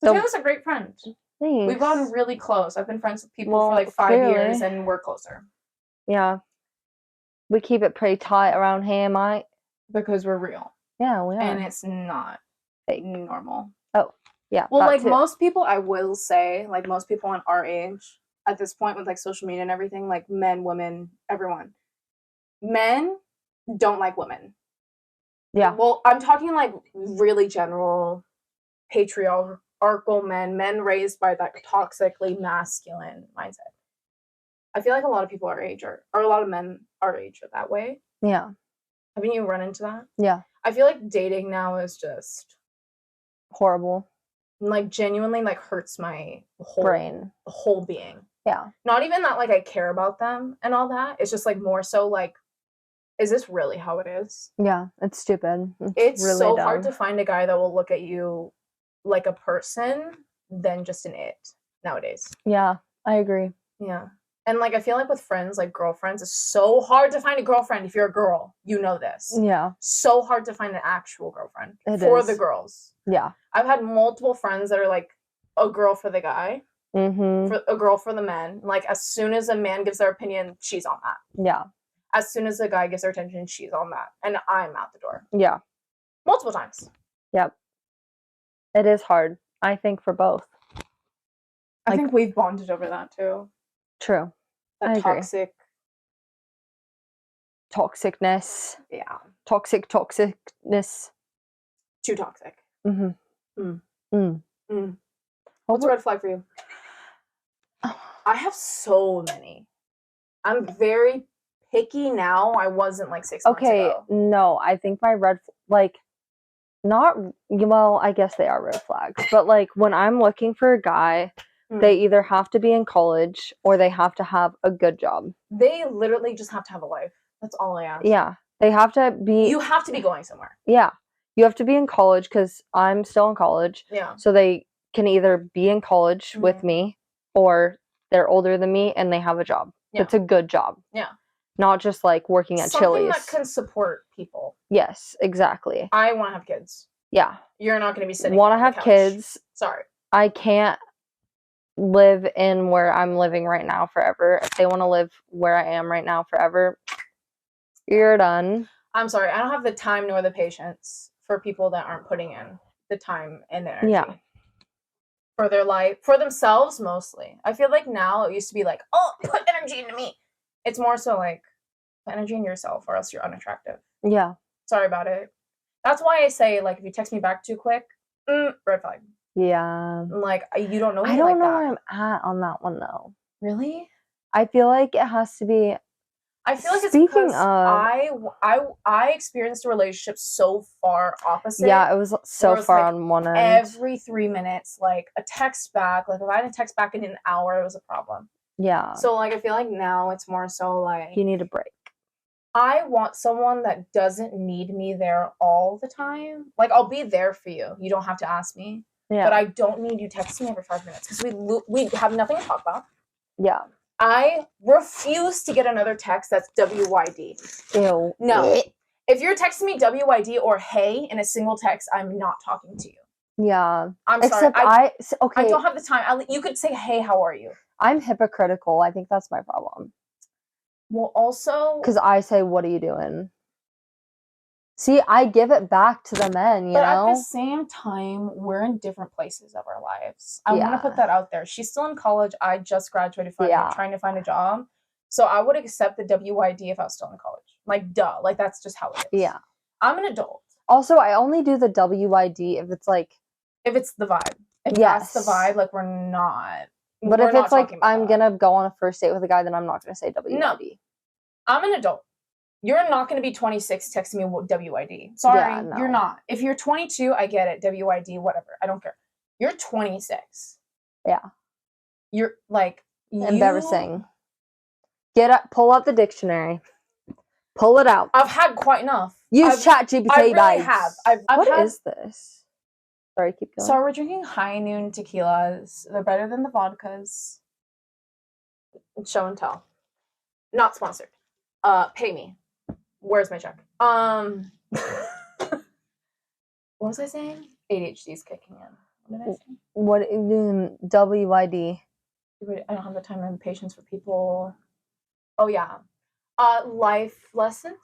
So Taylor's a great friend. Thanks. We've gotten really close. I've been friends with people for, like, 5 years and we're closer. Yeah. We keep it pretty tight around here, mate. Because we're real. Yeah, we are. And it's not fake. Normal. Oh, yeah. Well, like, most people, I will say, like, most people on our age, at this point with, like, social media and everything, like, men, women, everyone. Men don't like women. Yeah. Well, I'm talking, like, really general patriarchal men raised by that toxically masculine mindset. I feel like a lot of people our age or a lot of men our age are that way. Yeah. Haven't you run into that? Yeah. I feel like dating now is just horrible. Like, genuinely, like, hurts my brain. The whole being. Yeah. Not even that, like, I care about them and all that. It's just, like, more so, like, is this really how it is? Yeah, it's stupid. It's really so dumb. hard to find a guy that will look at you like a person than just an it nowadays. Yeah, I agree. Yeah. And, like, I feel like with friends, like, girlfriends, it's so hard to find a girlfriend if you're a girl. You know this. Yeah. So hard to find an actual girlfriend. For the girls. Yeah. I've had multiple friends that are, like, a girl for the guy. Mm-hmm. For a girl for the men. Like, as soon as a man gives their opinion, she's on that. Yeah. As soon as a guy gives her attention, she's on that. And I'm out the door. Yeah. Multiple times. Yep. It is hard, I think, for both. I think we've bonded over that, too. True. That I toxicness. Yeah. Toxicness. Too toxic. Mm-hmm. What's a red flag for you? I have so many. I'm very picky now. I wasn't, like, 6 months ago. Okay, no, I think my red, like, not, well, I guess they are red flags, but, like, when I'm looking for a guy, they either have to be in college or they have to have a good job. They literally just have to have a life. That's all I ask. Yeah. They have to be... You have to be going somewhere. Yeah. You have to be in college because I'm still in college. Yeah. So they can either be in college with me or they're older than me and they have a job. Yeah. It's a good job. Yeah. Not just, like, working at Something Chili's. that can support people. Yes, exactly. I want to have kids. Yeah. You're not going to be sitting want to have kids. Sorry. I can't live in where I'm living right now forever. If they want to live where I am right now forever, you're done. I'm sorry, I don't have the time nor the patience for people that aren't putting in the time and energy. Yeah. For their life, for themselves mostly. I feel like now it used to be like, oh, put energy into me. It's more so like, put energy in yourself or else you're unattractive. Yeah. Sorry about it. That's why I say, like, if you text me back too quick, red flag. Yeah. Like, you don't know me I don't like know that. where I'm at on that one though. Really? I feel like it has to be. I feel like it's Speaking because of- I experienced a relationship so far opposite. Yeah, it was so where it was, far like, on one end. every 3 minutes, like a text back. Like if I didn't text back in an hour, it was a problem. Yeah. So like I feel like now it's more so like You need a break. I want someone that doesn't need me there all the time. Like I'll be there for you. You don't have to ask me. Yeah. But I don't need you texting me every 5 minutes because we have nothing to talk about. Yeah. I refuse to get another text that's WYD. Ew. No. If you're texting me WYD or hey in a single text, I'm not talking to you. Yeah. I'm Except sorry. okay. I don't have the time. You could say, hey, how are you? I'm hypocritical. I think that's my problem. Well, also... Because I say, what are you doing? See, I give it back to the men, you know? But at the same time, we're in different places of our lives. I want to put that out there. She's still in college. I just graduated from trying to find a job. So I would accept the WYD if I was still in college. Like, duh. Like, that's just how it is. Yeah. I'm an adult. Also, I only do the WYD if it's like... If it's the vibe. If that's the vibe, like, we're not... But if it's like, I'm going to go on a first date with a guy, then I'm not going to say WYD. No. I'm an adult. You're not going to be 26 texting me WYD. Sorry, yeah, no. You're not. If you're 22, I get it. WYD, whatever. I don't care. You're 26. Yeah. You're like... Embarrassing. Get up, pull out the dictionary. Pull it out. I've had quite enough. Use ChatGPT. I really have. What is this? Sorry, keep going. So we're drinking High Noon tequilas. They're better than the vodkas. Show and tell. Not sponsored. Pay me. Where's my check? What was I saying? ADHD's kicking in. What did I say? What WYD? I don't have the time and patience for people. Oh yeah. Life lessons.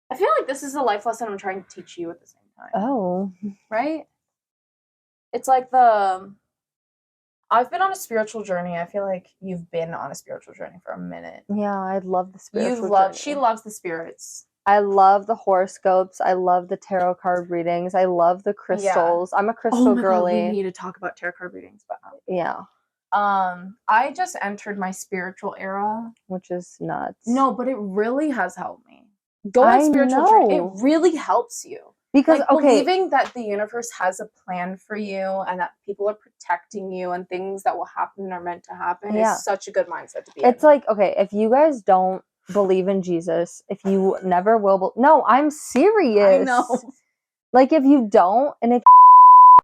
I feel like this is a life lesson I'm trying to teach you at the same time. Oh. Right? It's like I've been on a spiritual journey. I feel like you've been on a spiritual journey for a minute. Yeah, I love the spiritual journey. She loves the spirits. I love the horoscopes. I love the tarot card readings. I love the crystals. Yeah. I'm a crystal girly. God, we need to talk about tarot card readings, but yeah. I just entered my spiritual era, which is nuts. No, but it really has helped me. Go on spiritual journey. It really helps you. Because believing that the universe has a plan for you and that people are protecting you and things that will happen and are meant to happen is such a good mindset to be in. It's like, okay, if you guys don't believe in Jesus, if you never will, no, I'm serious. I know. Like, if you don't, and if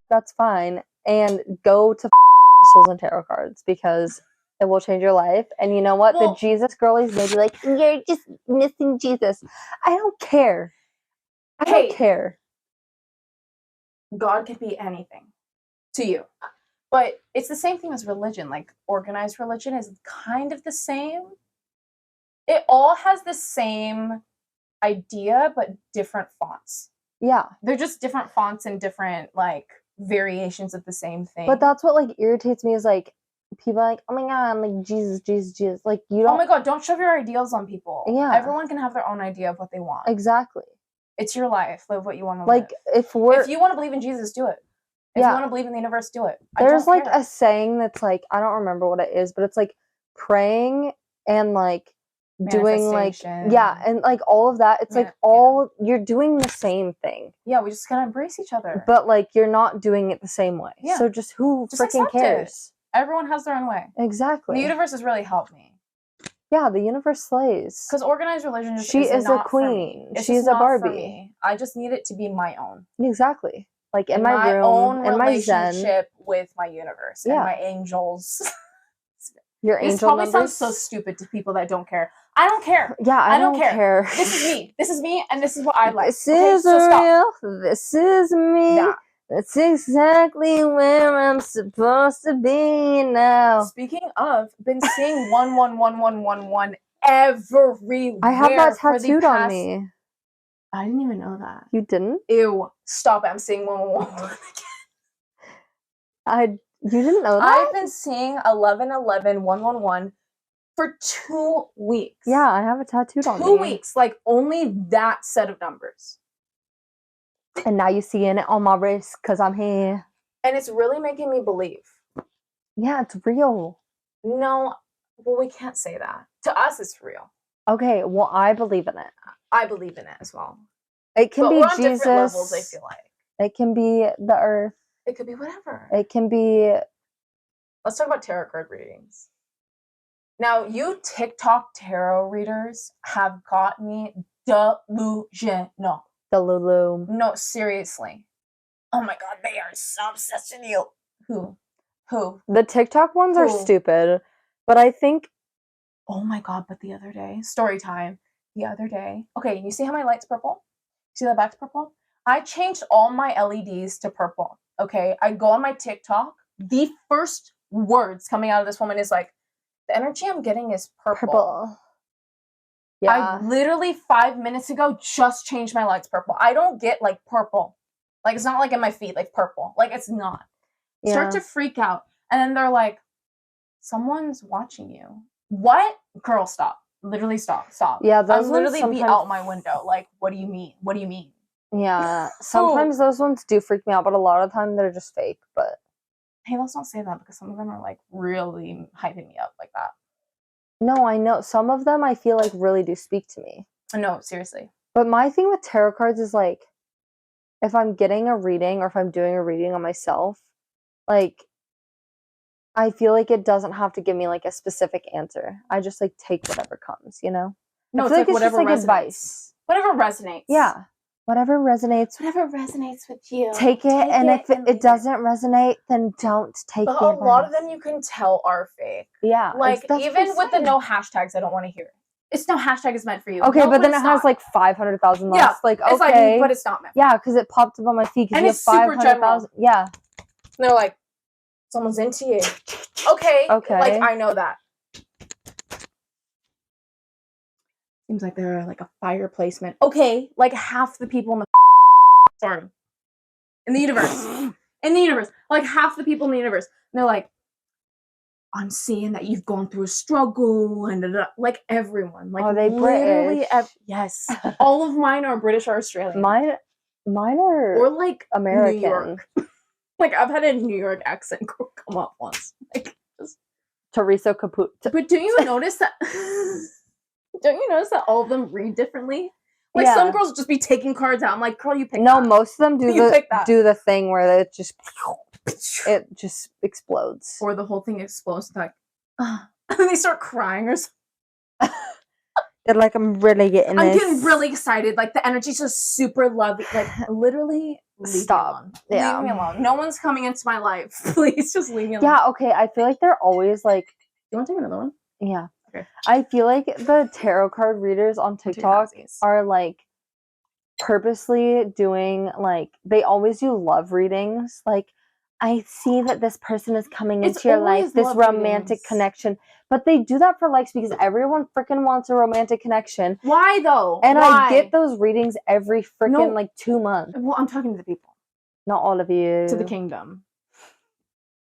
that's fine, and go to crystals and tarot cards because it will change your life. And you know what? The Jesus girlies may be like, you're just missing Jesus. I don't care. I don't care. God could be anything to you. But it's the same thing as religion. Like, organized religion is kind of the same. It all has the same idea, but different fonts. Yeah. They're just different fonts and different, like, variations of the same thing. But that's what, like, irritates me is, like, people are like, oh my God, like, Jesus. Like, you don't... Oh my God, don't shove your ideals on people. Yeah. Everyone can have their own idea of what they want. Exactly. It's your life. Live what you want to live. Like, if you want to believe in Jesus, do it. If you want to believe in the universe, do it. There's, like, a saying that's, like, I don't remember what it is, but it's, like, praying and, like, doing, like, and, like, all of that. It's, like, you're doing the same thing. Yeah, we just gotta embrace each other. But, like, you're not doing it the same way. Yeah. So just who freaking cares? Everyone has their own way. Exactly. The universe has really helped me. Yeah, the universe slays. Because organized religion is she is not a queen. She's a Barbie. I just need it to be my own. Exactly. Like in my room, in my zen relationship with my universe and my angels. Your angel This probably numbers? Sounds so stupid to people that don't care. I don't care. Yeah, I don't care. This is me. This is me, and this is what I like. This is real. This is me. It's exactly where I'm supposed to be now. Speaking of, been seeing 111111 everywhere. I have that for the tattooed on past- me. I didn't even know that. You didn't? Ew! Stop it! I'm seeing 1111. You didn't know that? I've been seeing 111111 for 2 weeks. Yeah, I have it tattooed on me. 2 weeks, like only that set of numbers. And now you seeing it on my wrist because I'm here. And it's really making me believe. Yeah, it's real. No, well, we can't say that. To us, it's real. Okay, well, I believe in it. I believe in it as well. It can But be we're on Jesus. different levels, I feel like. It can be the earth. It could be whatever. It can be... Let's talk about tarot card readings. Now, you TikTok tarot readers have got me delusional. The Lulu. No, seriously. Oh my god, they are so obsessed with you. Who? The TikTok ones are stupid, but I think... Oh my god, but the other day, story time, the other day. Okay, you see how my light's purple? See that back's purple? I changed all my LEDs to purple, okay? I go on my TikTok. The first words coming out of this woman is like, the energy I'm getting is purple. Yeah. I literally 5 minutes ago just changed my lights purple. I don't get like purple. Like it's not like in my feet, like purple. Like it's not. Yeah. Start to freak out. And then they're like, someone's watching you. What? Girl, stop. Literally stop. Yeah, those I'm literally be out my window. Like, what do you mean? What do you mean? Yeah. Sometimes those ones do freak me out, but a lot of the time they're just fake. But hey, let's not say that because some of them are like really hyping me up like that. No, I know. Some of them I feel like really do speak to me. No, seriously. But my thing with tarot cards is like, if I'm getting a reading or if I'm doing a reading on myself, like, I feel like it doesn't have to give me like a specific answer. I just like take whatever comes, you know? No, it's like whatever just, like, resonates. Advice. Whatever resonates. Yeah. Whatever resonates. Whatever resonates with you. Take it, and if it doesn't resonate, then don't take it. But a lot of them you can tell are fake. Yeah. Like, even with the no hashtags, I don't want to hear. It's no hashtag is meant for you. Okay, no, but then it has like 500,000 likes. Yeah, like, okay. It's like, but it's not meant. Yeah, because it popped up on my feed. And it's super general. Yeah. And they're like, someone's into you. Okay. Like, I know that. Seems like they're like a fire placement. Okay, like half the people in the storm. In the universe. Like half the people in the universe. And they're like, I'm seeing that you've gone through a struggle and like everyone. Like, are they British? Yes. All of mine are British or Australian. Mine are or like American. New York. Like I've had a New York accent come up once. Like just Teresa Caput. But do you notice that don't you notice that all of them read differently? Like some girls just be taking cards out. I'm like, girl, you pick that. Most of them do the thing where it just explodes. Or the whole thing explodes like and they start crying or something. They're like, I'm really getting this. I'm getting really excited. Like the energy's just super lovely. Like literally stop. Leave me alone. No one's coming into my life. Please just leave me alone. Yeah, okay. I feel like they're always like, you want to take another one? Yeah. Okay. I feel like the tarot card readers on TikTok are like purposely doing like, they always do love readings. Like, I see that this person is coming into your life, this romantic connection. But they do that for likes because everyone freaking wants a romantic connection. Why though? And I get those readings every freaking like 2 months. Well, I'm talking to the people. Not all of you. To the kingdom.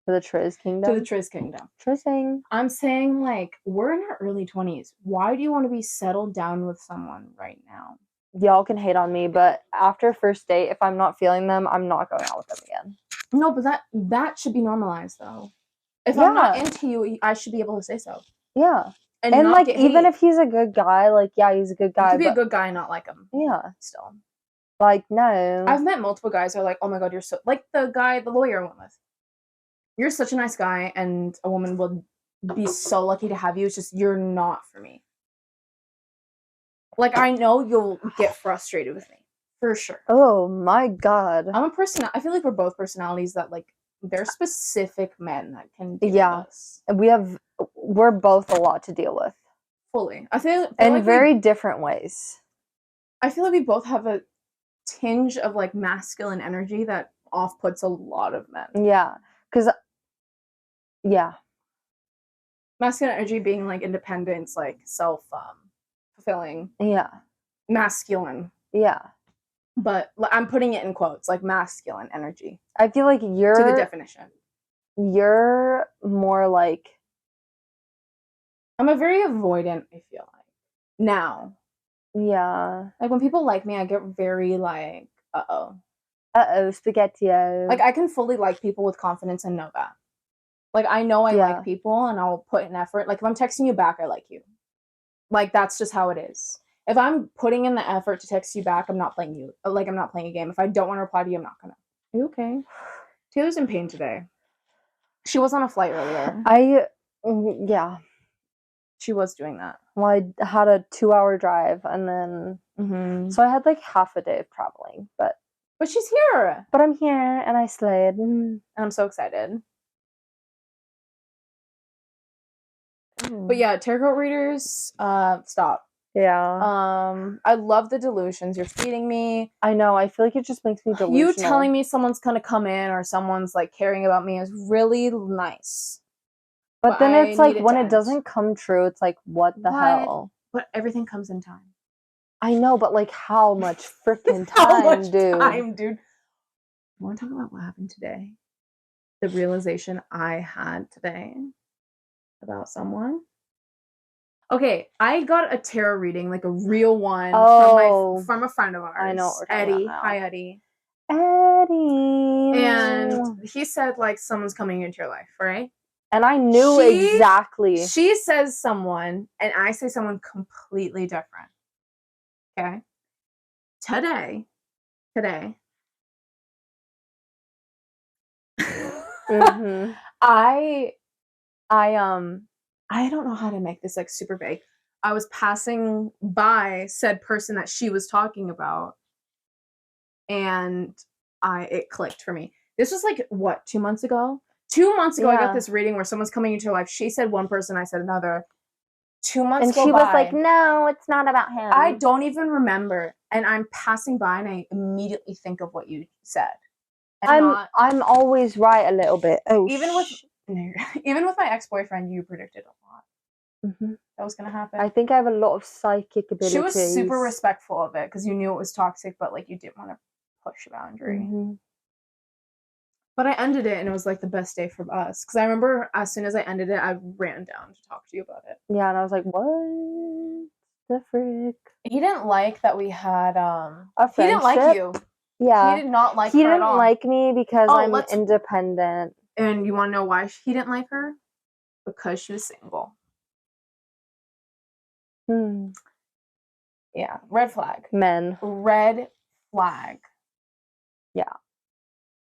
To the Triz kingdom? To the Triz kingdom. Trizzing. I'm saying like, we're in our early 20s. Why do you want to be settled down with someone right now? Y'all can hate on me, but after first date, if I'm not feeling them, I'm not going out with them again. No, but that should be normalized though. If I'm not into you, I should be able to say so. Yeah. And like, even if he's a good guy, like, yeah, he's a good guy. You could be a good guy and not like him. Yeah. Still. Like, no. I've met multiple guys who are like, oh my god, you're so... Like the lawyer I went with. You're such a nice guy and a woman would be so lucky to have you. It's just, you're not for me. Like, I know you'll get frustrated with me. For sure. Oh my god. I'm a person. I feel like we're both personalities that like there's specific men that can deal with us. And we're both a lot to deal with. Fully. I feel in like very different ways. I feel like we both have a tinge of like masculine energy that off-puts a lot of men. Yeah. Because, yeah. Masculine energy being like independence, like self fulfilling. Yeah. Masculine. Yeah. But I'm putting it in quotes, like masculine energy. I feel like To the definition. You're more like... I'm a very avoidant, I feel like. Now. Yeah. Like when people like me, I get very like, uh-oh. Uh-oh, spaghetti-o. Like I can fully like people with confidence and know that. Like I know I like people and I'll put an effort. Like if I'm texting you back, I like you. Like that's just how it is. If I'm putting in the effort to text you back, I'm not playing you. Like I'm not playing a game. If I don't want to reply to you, I'm not gonna. Are you okay? Taylor's in pain today. She was on a flight earlier. Yeah. She was doing that. Well, I had a 2-hour drive and then... So I had like half a day of traveling, but she's here. But I'm here and I slayed. And I'm so excited. But yeah, tarot readers, stop. Yeah. I love the delusions you're feeding me. I know. I feel like it just makes me delusional. You telling me someone's gonna come in or someone's like caring about me is really nice. But then it's like when it doesn't come true, it's like, what the hell? But everything comes in time. I know, but like how much freaking time, dude? You want to talk about what happened today? The realization I had today about someone. Okay, I got a tarot reading, like a real one, from a friend of ours. I know what we're talking Eddie. about now. Hi, Eddie. Eddie. And he said like someone's coming into your life, right? And I knew exactly. She says someone, and I say someone completely different. Okay? Today. Mm-hmm. I don't know how to make this like super vague. I was passing by said person that she was talking about, and it clicked for me. This was like what, 2 months ago? 2 months ago, I got this reading where someone's coming into your life. She said one person, I said another. 2 months go by. And she was like, no, it's not about him. I don't even remember. And I'm passing by and I immediately think of what you said. I'm always right a little bit. Even with my ex-boyfriend, you predicted a lot. Mm-hmm. That was gonna happen. I think I have a lot of psychic abilities. She was super respectful of it because you knew it was toxic, but like you didn't want to push a boundary. Mm-hmm. But I ended it and it was like the best day for us. Because I remember as soon as I ended it, I ran down to talk to you about it. Yeah, and I was like, what the frick? He didn't like that we had a friendship. He didn't like you. Yeah. He did not like her at all. He didn't like me because I'm independent. And you want to know why he didn't like her? Because she was single. Yeah. Red flag. Men. Red flag. Yeah.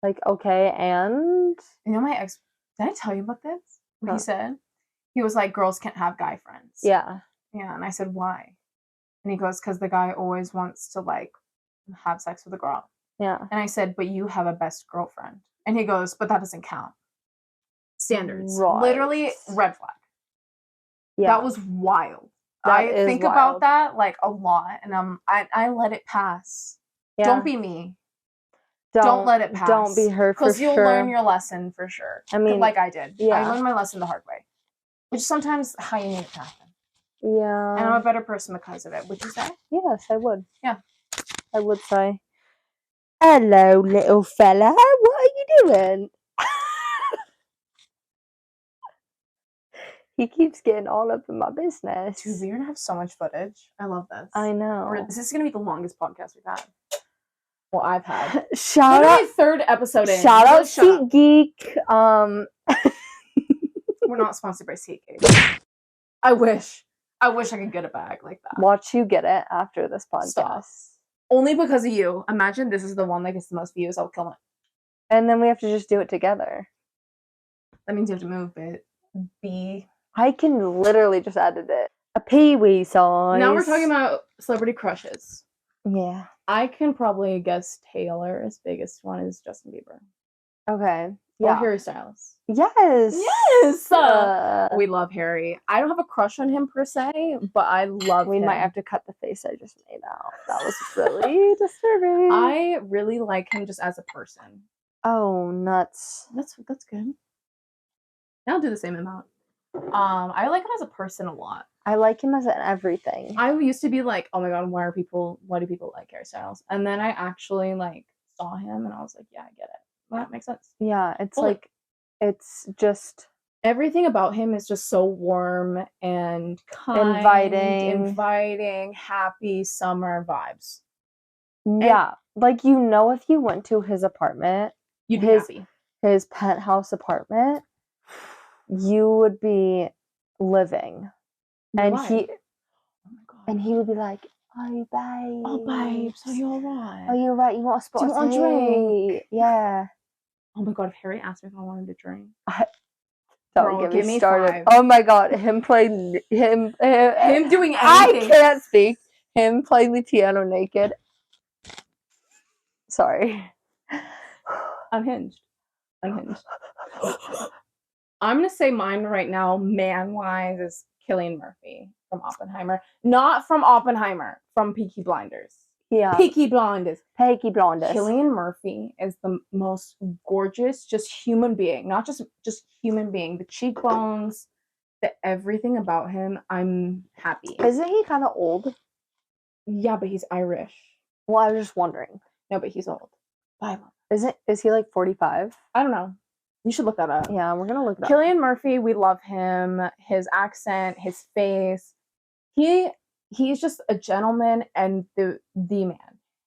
Like, okay, and? You know my ex, did I tell you about this? What he said? He was like, girls can't have guy friends. Yeah. Yeah, and I said, why? And he goes, because the guy always wants to, like, have sex with a girl. Yeah. And I said, but you have a best girlfriend. And he goes, but that doesn't count. Standards. Right. Literally, red flag. Yeah. That was wild. I think about that, like, a lot, and I let it pass. Yeah. Don't be me. Don't let it pass. Don't be her for sure. Because you'll learn your lesson for sure. I mean, like I did. Yeah. I learned my lesson the hard way. Which is sometimes how you need it to happen. Yeah. And I'm a better person because of it. Would you say? Yes, I would. Yeah. I would say. Hello, little fella. What are you doing? He keeps getting all up in my business. Dude, we're gonna have so much footage. I love this. I know. This is gonna be the longest podcast we've had. Well, I've had. Shout out. Third episode in. Shout out SeatGeek. We're not sponsored by SeatGeek. I wish I could get a bag like that. Watch you get it after this podcast. Stop. Only because of you. Imagine this is the one that gets the most views. I'll kill it. And then we have to just do it together. That means you have to move it. I can literally just edit it. A pee-wee size. Now we're talking about celebrity crushes. Yeah. I can probably guess Taylor's biggest one is Justin Bieber. Okay. Yeah. Or Harry Styles. Yes. Yes. We love Harry. I don't have a crush on him per se, but I love him. We might have to cut the face I just made out. That was really disturbing. I really like him just as a person. Oh, nuts. That's good. I'll do the same amount. I like him as a person a lot. I like him as an everything. I used to be like, oh my god, why do people like Harry Styles? And then I actually like saw him and I was like, yeah, I get it. Well, that makes sense. Yeah, it's Fully. like, it's just Everything about him is just so warm and kind, inviting, happy summer vibes. Yeah, like, you know, if you went to his apartment, You'd be happy. His penthouse apartment, you would be living. And he would be like, "Oh, babes. Oh, babes, are you alright? Are you alright? You want a spot Do you want a drink? Yeah. Oh my god, if Harry asked me if I wanted a drink. Don't get me started. 5. Oh my god, him doing anything. I can't speak. Him playing the piano naked. Sorry. Unhinged. I'm gonna say mine right now, man-wise, is Cillian Murphy from Oppenheimer. Not from Oppenheimer, from Peaky Blinders. Yeah. Peaky Blinders. Cillian Murphy is the most gorgeous, just human being. Not just human being. The cheekbones, everything about him, I'm happy. Isn't he kind of old? Yeah, but he's Irish. Well, I was just wondering. No, but he's old. Is he like 45? I don't know. You should look that up. Yeah, we're gonna look it up. Cillian Murphy, we love him. His accent, his face. He's just a gentleman and the man.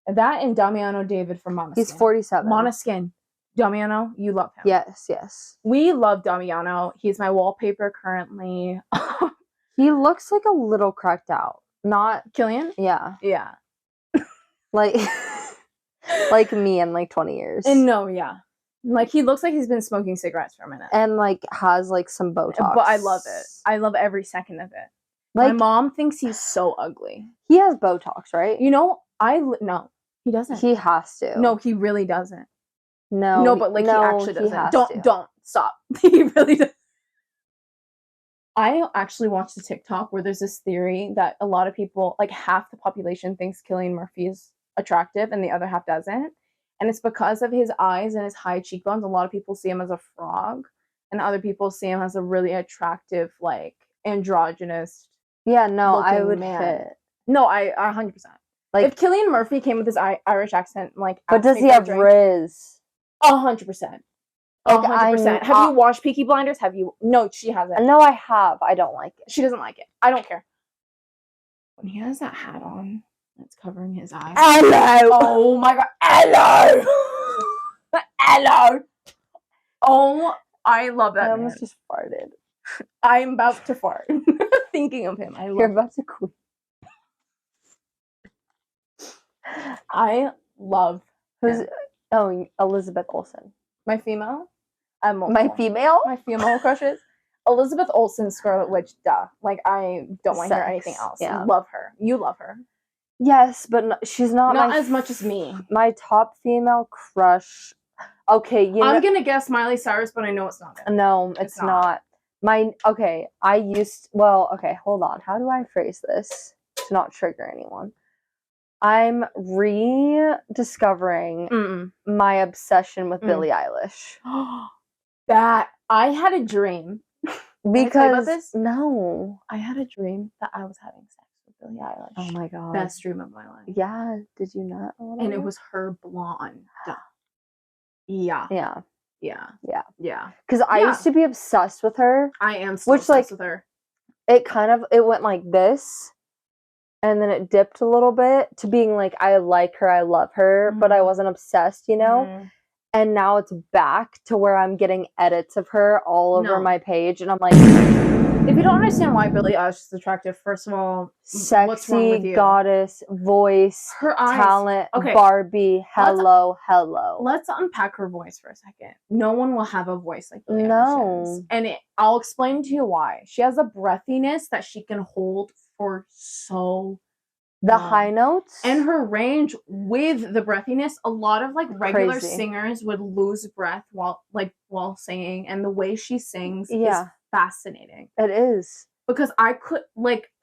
That and Damiano David from Måneskin. He's 47. Måneskin. Damiano, you love him. Yes. We love Damiano. He's my wallpaper currently. He looks like a little cracked out. Not Cillian? Yeah. Yeah. Like like me in like 20 years. And no, yeah. Like, he looks like he's been smoking cigarettes for a minute. And, like, has, like, some Botox. But I love it. I love every second of it. Like, my mom thinks he's so ugly. He has Botox, right? You know, no, he doesn't. He has to. No, he really doesn't. No, but, like, he actually doesn't. Don't stop. He really does. I actually watched a TikTok where there's this theory that a lot of people, like, half the population thinks Cillian Murphy is attractive and the other half doesn't. And it's because of his eyes and his high cheekbones. A lot of people see him as a frog, and other people see him as a really attractive, like, androgynous. Yeah, no, I would fit. No, I 100%. Like, if Cillian Murphy came with his Irish accent, like, but does he have Riz? 100%. 100%. Have you watched Peaky Blinders? Have you? No, she hasn't. No, I have. I don't like it. She doesn't like it. I don't care. When he has that hat on, that's covering his eyes. Hello. Oh my god. Hello. Hello. Oh, I love that. I almost just farted. I'm about to fart. Thinking of him. You're about to quit. I love Elizabeth Olsen. My female? My female crushes? Elizabeth Olsen, Scarlet Witch, duh. Like, I don't want to hear anything else. Yeah. Love her. You love her. Yes, but she's not as much as me. My top female crush. Okay, I'm gonna guess Miley Cyrus, but I know it's not. No, it's not. Okay, hold on. How do I phrase this to not trigger anyone? I'm rediscovering my obsession with Billie Eilish. That I had a dream. Because no, I had a dream that I was having sex with Billie Eilish. Oh my god, best dream of my life. Yeah, did you not? And it was her blonde. Yeah. Because I used to be obsessed with her. I am still obsessed with her. It went like this, and then it dipped a little bit to being like, I like her, I love her, but I wasn't obsessed, you know. And now it's back to where I'm getting edits of her all over my page, and I'm like, if you don't understand why Billie Eilish is attractive, first of all, sexy, what's wrong with you? Goddess, voice, her eyes, talent, Barbie, hello. Let's unpack her voice for a second. No one will have a voice like Billie Eilish. And I'll explain to you why. She has a breathiness that she can hold for so high notes and her range with the breathiness. A lot of like regular singers would lose breath while singing, and the way she sings is fascinating. It is, because I could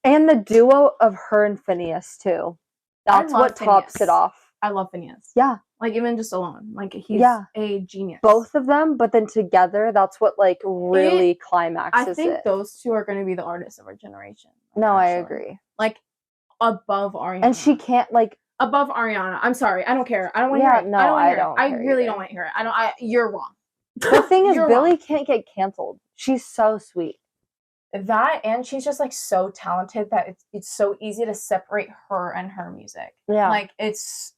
and the duo of her and Phineas too. That's what tops it off. I love Phineas. Yeah, Like even just alone, like he's a genius. Both of them, but then together, that's what like really climaxes I think it. those two are going to be the artists of our generation. No, actually. I agree. Like above Ariana, and she can't like above Ariana. I'm sorry, I don't care. I don't want to hear it. No, I don't. I really don't want to hear it. You're wrong. The thing is, Billie can't get canceled. She's so sweet. That, and she's just like so talented that it's so easy to separate her and her music. Yeah, like it's.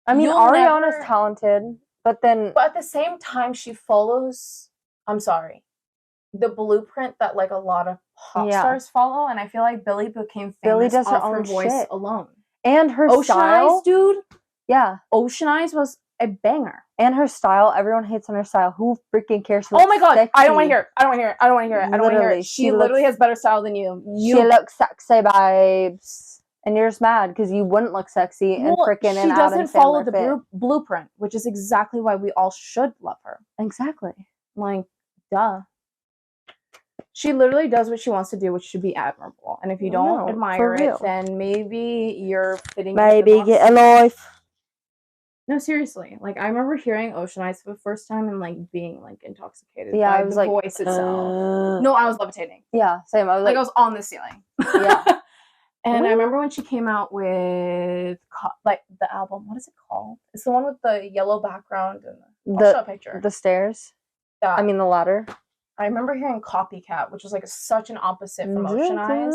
I mean, Ariana's talented, but at the same time, she follows. I'm sorry, the blueprint that like a lot of pop stars follow, and I feel like Billie became famous off her voice alone and her Ocean style, Eyes, dude. Yeah, Ocean Eyes was a banger. And her style, everyone hates on her style. Who freaking cares? Oh my god, sexy. I don't want to hear it. I don't want to hear it. I don't want to hear it. I don't want to hear it. She literally has better style than you. She looks sexy, babes. And you're just mad because you wouldn't look sexy and freaking and out. She doesn't follow the blueprint, which is exactly why we all should love her. Exactly. Like, duh. She literally does what she wants to do, which should be admirable. And if you don't admire it, then maybe you're fitting. Maybe get a life. No, seriously. Like, I remember hearing Ocean Eyes for the first time and, like, being, like, intoxicated by I was the voice itself. No, I was levitating. Yeah, same. I was like I was on the ceiling. Yeah. And I remember when she came out with, like, the album. What is it called? It's the one with the yellow background and I'll show a picture. The stairs? Yeah. I mean, the ladder. I remember hearing Copycat, which was, like, such an opposite from Ocean Eyes.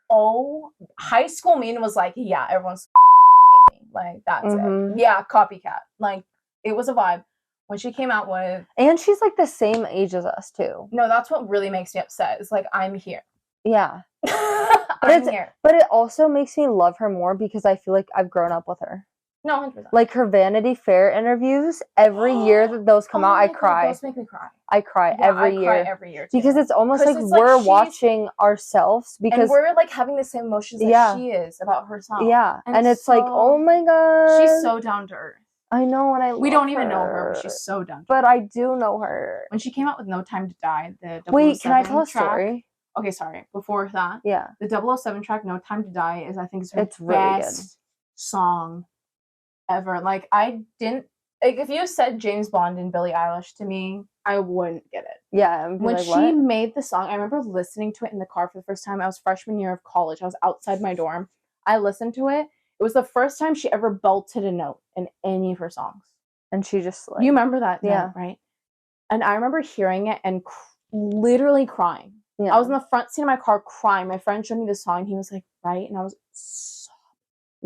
Oh, High School Mean was like, yeah, everyone's like, that's it. Yeah, Copycat. Like, it was a vibe. When she came out with... And she's, like, the same age as us, too. No, that's what really makes me upset. It's like, I'm here. Yeah. I'm here. But it also makes me love her more because I feel like I've grown up with her. No, 100%. Like, her Vanity Fair interviews, every year that those come out, I cry. Those make me cry. I cry every year. I cry every year, too. Because it's almost like we're watching ourselves. Because and we're, like, having the same emotions that she is about herself. Yeah. And it's like, oh my god. She's so down to earth. I know, and we don't even know her, but she's so down to earth. But I do know her. When she came out with No Time to Die, the 007 Wait, can I tell a story? Okay, sorry. Before that, yeah, the 007 track, No Time to Die, is, I think, her best really song ever. Like, I didn't, like, if you said James Bond and Billie Eilish to me, I wouldn't get it. Yeah. When she made the song, I remember listening to it in the car for the first time. I was freshman year of college. I was outside my dorm. I listened to it. It was the first time she ever belted a note in any of her songs. And she just, like... You remember that note, right? And I remember hearing it and literally crying. Yeah. I was in the front seat of my car crying. My friend showed me the song. He was like, right? And I was sobbing.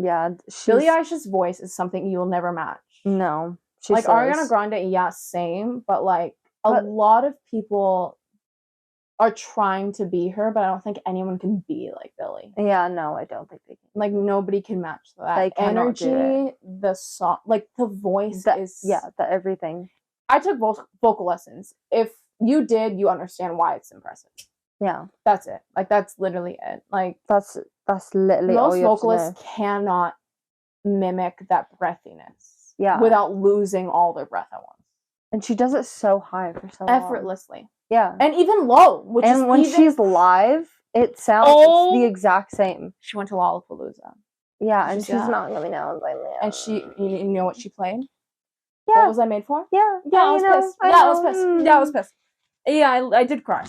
Yeah. Billie Eilish's voice is something you will never match. No. Like, Ariana Grande, yeah, same. But, like, a lot of people are trying to be her, but I don't think anyone can be like Billie. Yeah, no, I don't think they can. Like, nobody can match that. They cannot energy, do it. The song, like, the voice is... Yeah, the everything. I took vocal lessons. If you did, you understand why it's impressive. Yeah. That's it. Like, that's literally it. Like, that's literally all you have to know. Most vocalists cannot mimic that breathiness. Yeah. Without losing all their breath at once. And she does it so high for so long. Effortlessly. Yeah. And even low. When she's live, it sounds the exact same. She went to Lollapalooza. Yeah, and she's not really known by me. And you know what she played? Yeah. What was I made for? Yeah. Yeah, I was pissed. Yeah, I was pissed. Yeah, I did cry.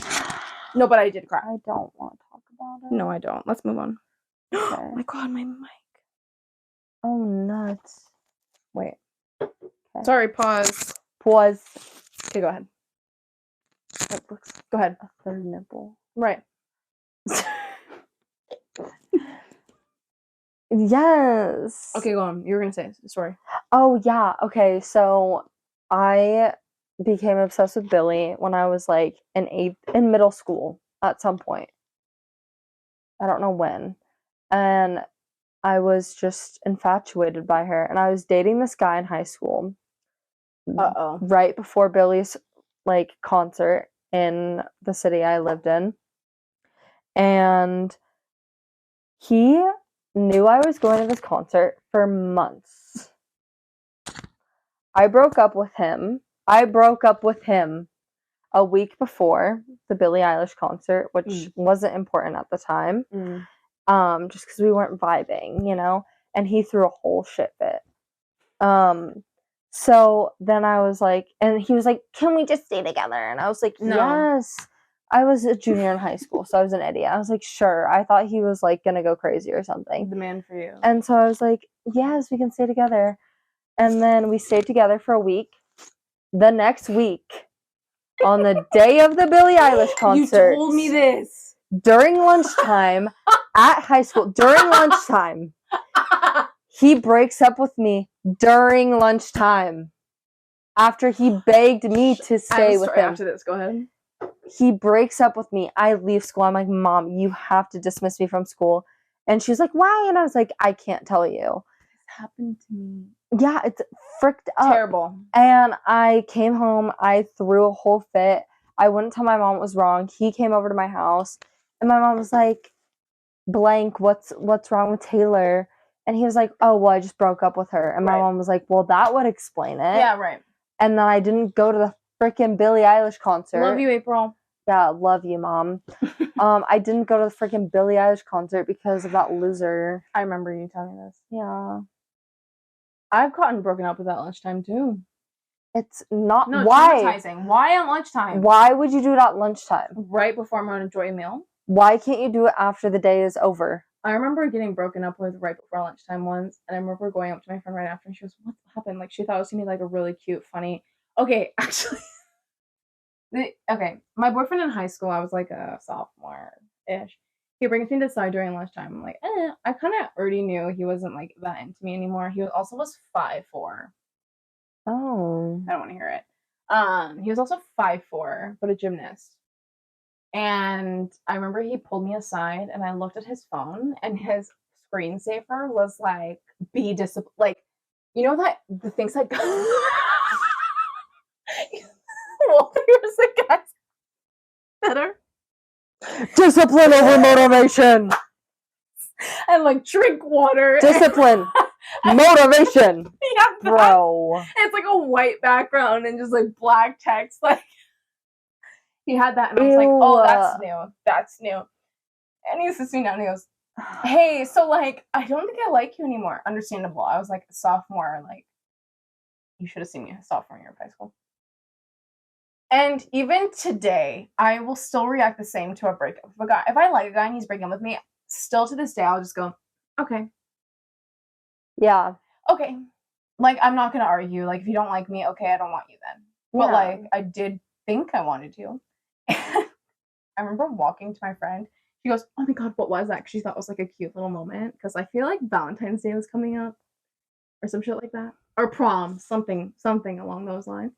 No, but I did cry. I don't want to talk about it. No, I don't. Let's move on. Okay. Oh my god, my mic. Oh, nuts. Wait. Okay. Sorry, pause. Pause. Okay, go ahead. That looks go ahead. A third nipple. Right. Yes. Okay, go on. You were going to say the story. Oh, yeah. Okay, so I became obsessed with Billie when I was, like, in middle school at some point. I don't know when. And I was just infatuated by her. And I was dating this guy in high school. Uh-oh. Right before Billie's, like, concert in the city I lived in. And he knew I was going to this concert for months. I broke up with him a week before the Billie Eilish concert, which wasn't important at the time. Just because we weren't vibing, you know? And he threw a whole shit fit. So then I was like, and he was like, "Can we just stay together?" And I was like, No. "Yes." I was a junior in high school, so I was an idiot. I was like, "Sure." I thought he was like gonna go crazy or something. The man for you. And so I was like, "Yes, we can stay together." And then we stayed together for a week. The next week, on the day of the Billie Eilish concert, You told me this. during lunchtime at high school, during lunchtime, he breaks up with me during lunchtime after he begged me to stay with him. After this, go ahead. He breaks up with me. I leave school. I'm like, "Mom, you have to dismiss me from school." And she's like, "Why?" And I was like, "I can't tell you." This happened to me. Yeah, it's fricked up. Terrible. And I came home. I threw a whole fit. I wouldn't tell my mom it was wrong. He came over to my house, and my mom was like, "Blank, what's wrong with Taylor?" And he was like, "Oh, well, I just broke up with her." And my Right. mom was like, "Well, that would explain it." Yeah, right. And then I didn't go to the freaking Billie Eilish concert. Love you, April. Yeah, love you, Mom. I didn't go to the freaking Billie Eilish concert because of that loser. I remember you telling me this. Yeah. I've gotten broken up with at lunchtime too. It's not. No, Why? traumatizing. Why at lunchtime? Why would you do it at lunchtime? Right before I'm going to enjoy a meal? Why can't you do it after the day is over? I remember getting broken up with right before lunchtime once, and I remember going up to my friend right after, and she goes, "What happened?" Like, she thought it was gonna be like a really cute, funny. Okay, actually, okay, my boyfriend in high school, I was like a sophomore-ish. He brings me to the side during lunchtime. I'm like, I kind of already knew he wasn't like that into me anymore. He also was 5'4". Oh. I don't want to hear it. He was also 5'4", but a gymnast. And I remember he pulled me aside, and I looked at his phone, and his screensaver was like, "Be disciplined." Like, you know that the things that go. Well, here's the guys better. Discipline over motivation. And like, drink water. Discipline. Motivation. Yeah, bro. It's like a white background and just like black text. Like, he had that, and I was like, "Oh, that's new. That's new." And he sits me down and he goes, "Hey, so like, I don't think I like you anymore." Understandable. I was like a sophomore. Like, you should have seen me sophomore year of high school. And even today, I will still react the same to a breakup. If I like a guy and he's breaking up with me, still to this day, I'll just go, "Okay, Yeah. okay." Like, I'm not gonna argue. Like, if you don't like me, okay, I don't want you then. But like, I did think I wanted to. I remember walking to my friend. She goes, "Oh my god, what was that?" Because she thought it was like a cute little moment. Because I feel like Valentine's Day was coming up, or some shit like that, or prom, something along those lines.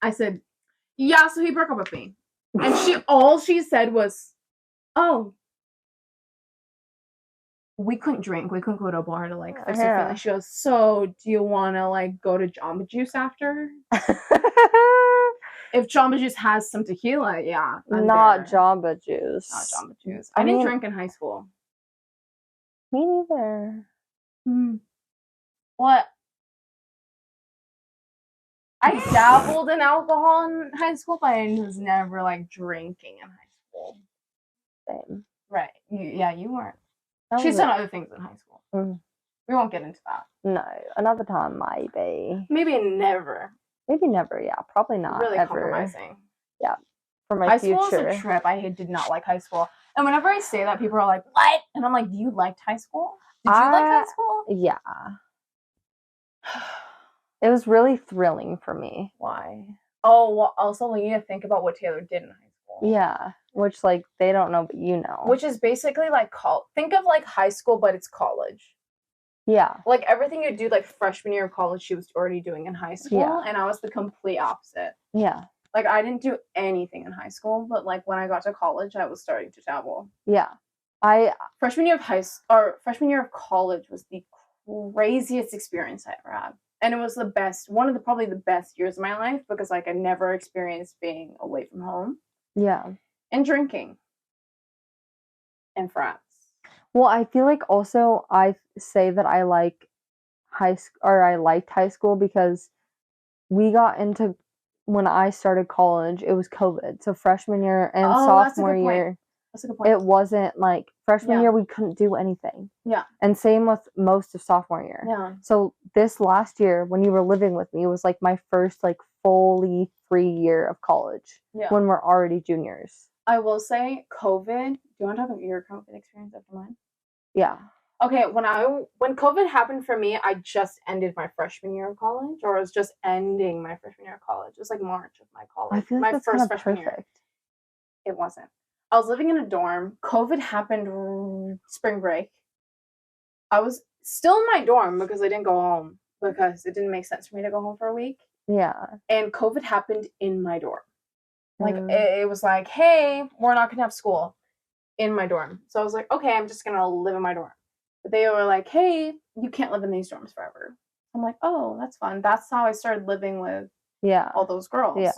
I said, "Yeah, so he broke up with me," and all she said was, "Oh, we couldn't drink. We couldn't go to a bar to like fix your feelings." She goes, "So do you want to like go to Jamba Juice after?" If Jamba Juice has some tequila, yeah. Not Jamba Juice. Not Jamba Juice. I didn't drink in high school. Me neither. What? I dabbled in alcohol in high school, but I was never like drinking in high school. Same. Right. You weren't. She's done other things in high school. We won't get into that. No, another time maybe. Maybe never. Maybe never, yeah. Probably not really ever. Compromising. Yeah. For my high future. High school was a trip. I did not like high school. And whenever I say that, people are like, "What?" And I'm like, "Do you like high school? Did you like high school?" Yeah. It was really thrilling for me. Why? Oh, well, also we need to think about what Taylor did in high school. Yeah. Which, like, they don't know, but you know. Which is basically like think of like high school, but it's college. Yeah. Like, everything you do, like, freshman year of college, she was already doing in high school, and I was the complete opposite. Yeah. Like, I didn't do anything in high school, but, like, when I got to college, I was starting to dabble. Yeah. Freshman year of college was the craziest experience I ever had. And it was the best, probably the best years of my life, because, like, I never experienced being away from home. Yeah. And drinking. And frats. Well, I feel like also I say that I like I liked high school because we got into, when I started college, it was COVID. So freshman year and sophomore year, That's a good point. It wasn't like freshman Yeah. year we couldn't do anything. Yeah. And same with most of sophomore year. Yeah. So this last year when you were living with me, it was like my first like fully free year of college. Yeah. When we're already juniors. I will say COVID. Do you want to talk about your COVID experience after mine? Yeah. Okay, when COVID happened for me, I just ended my freshman year of college, or I was just ending my freshman year of college. It was like March of my college. I feel like my that's first kind of freshman perfect. year. It wasn't. I was living in a dorm. COVID happened spring break. I was still in my dorm because I didn't go home because it didn't make sense for me to go home for a week. Yeah. And COVID happened in my dorm. Like it was like, hey, we're not gonna have school in my dorm. So I was like, okay, I'm just gonna live in my dorm. But they were like, hey, you can't live in these dorms forever. I'm like, oh, that's fun. That's how I started living with all those girls. Yeah.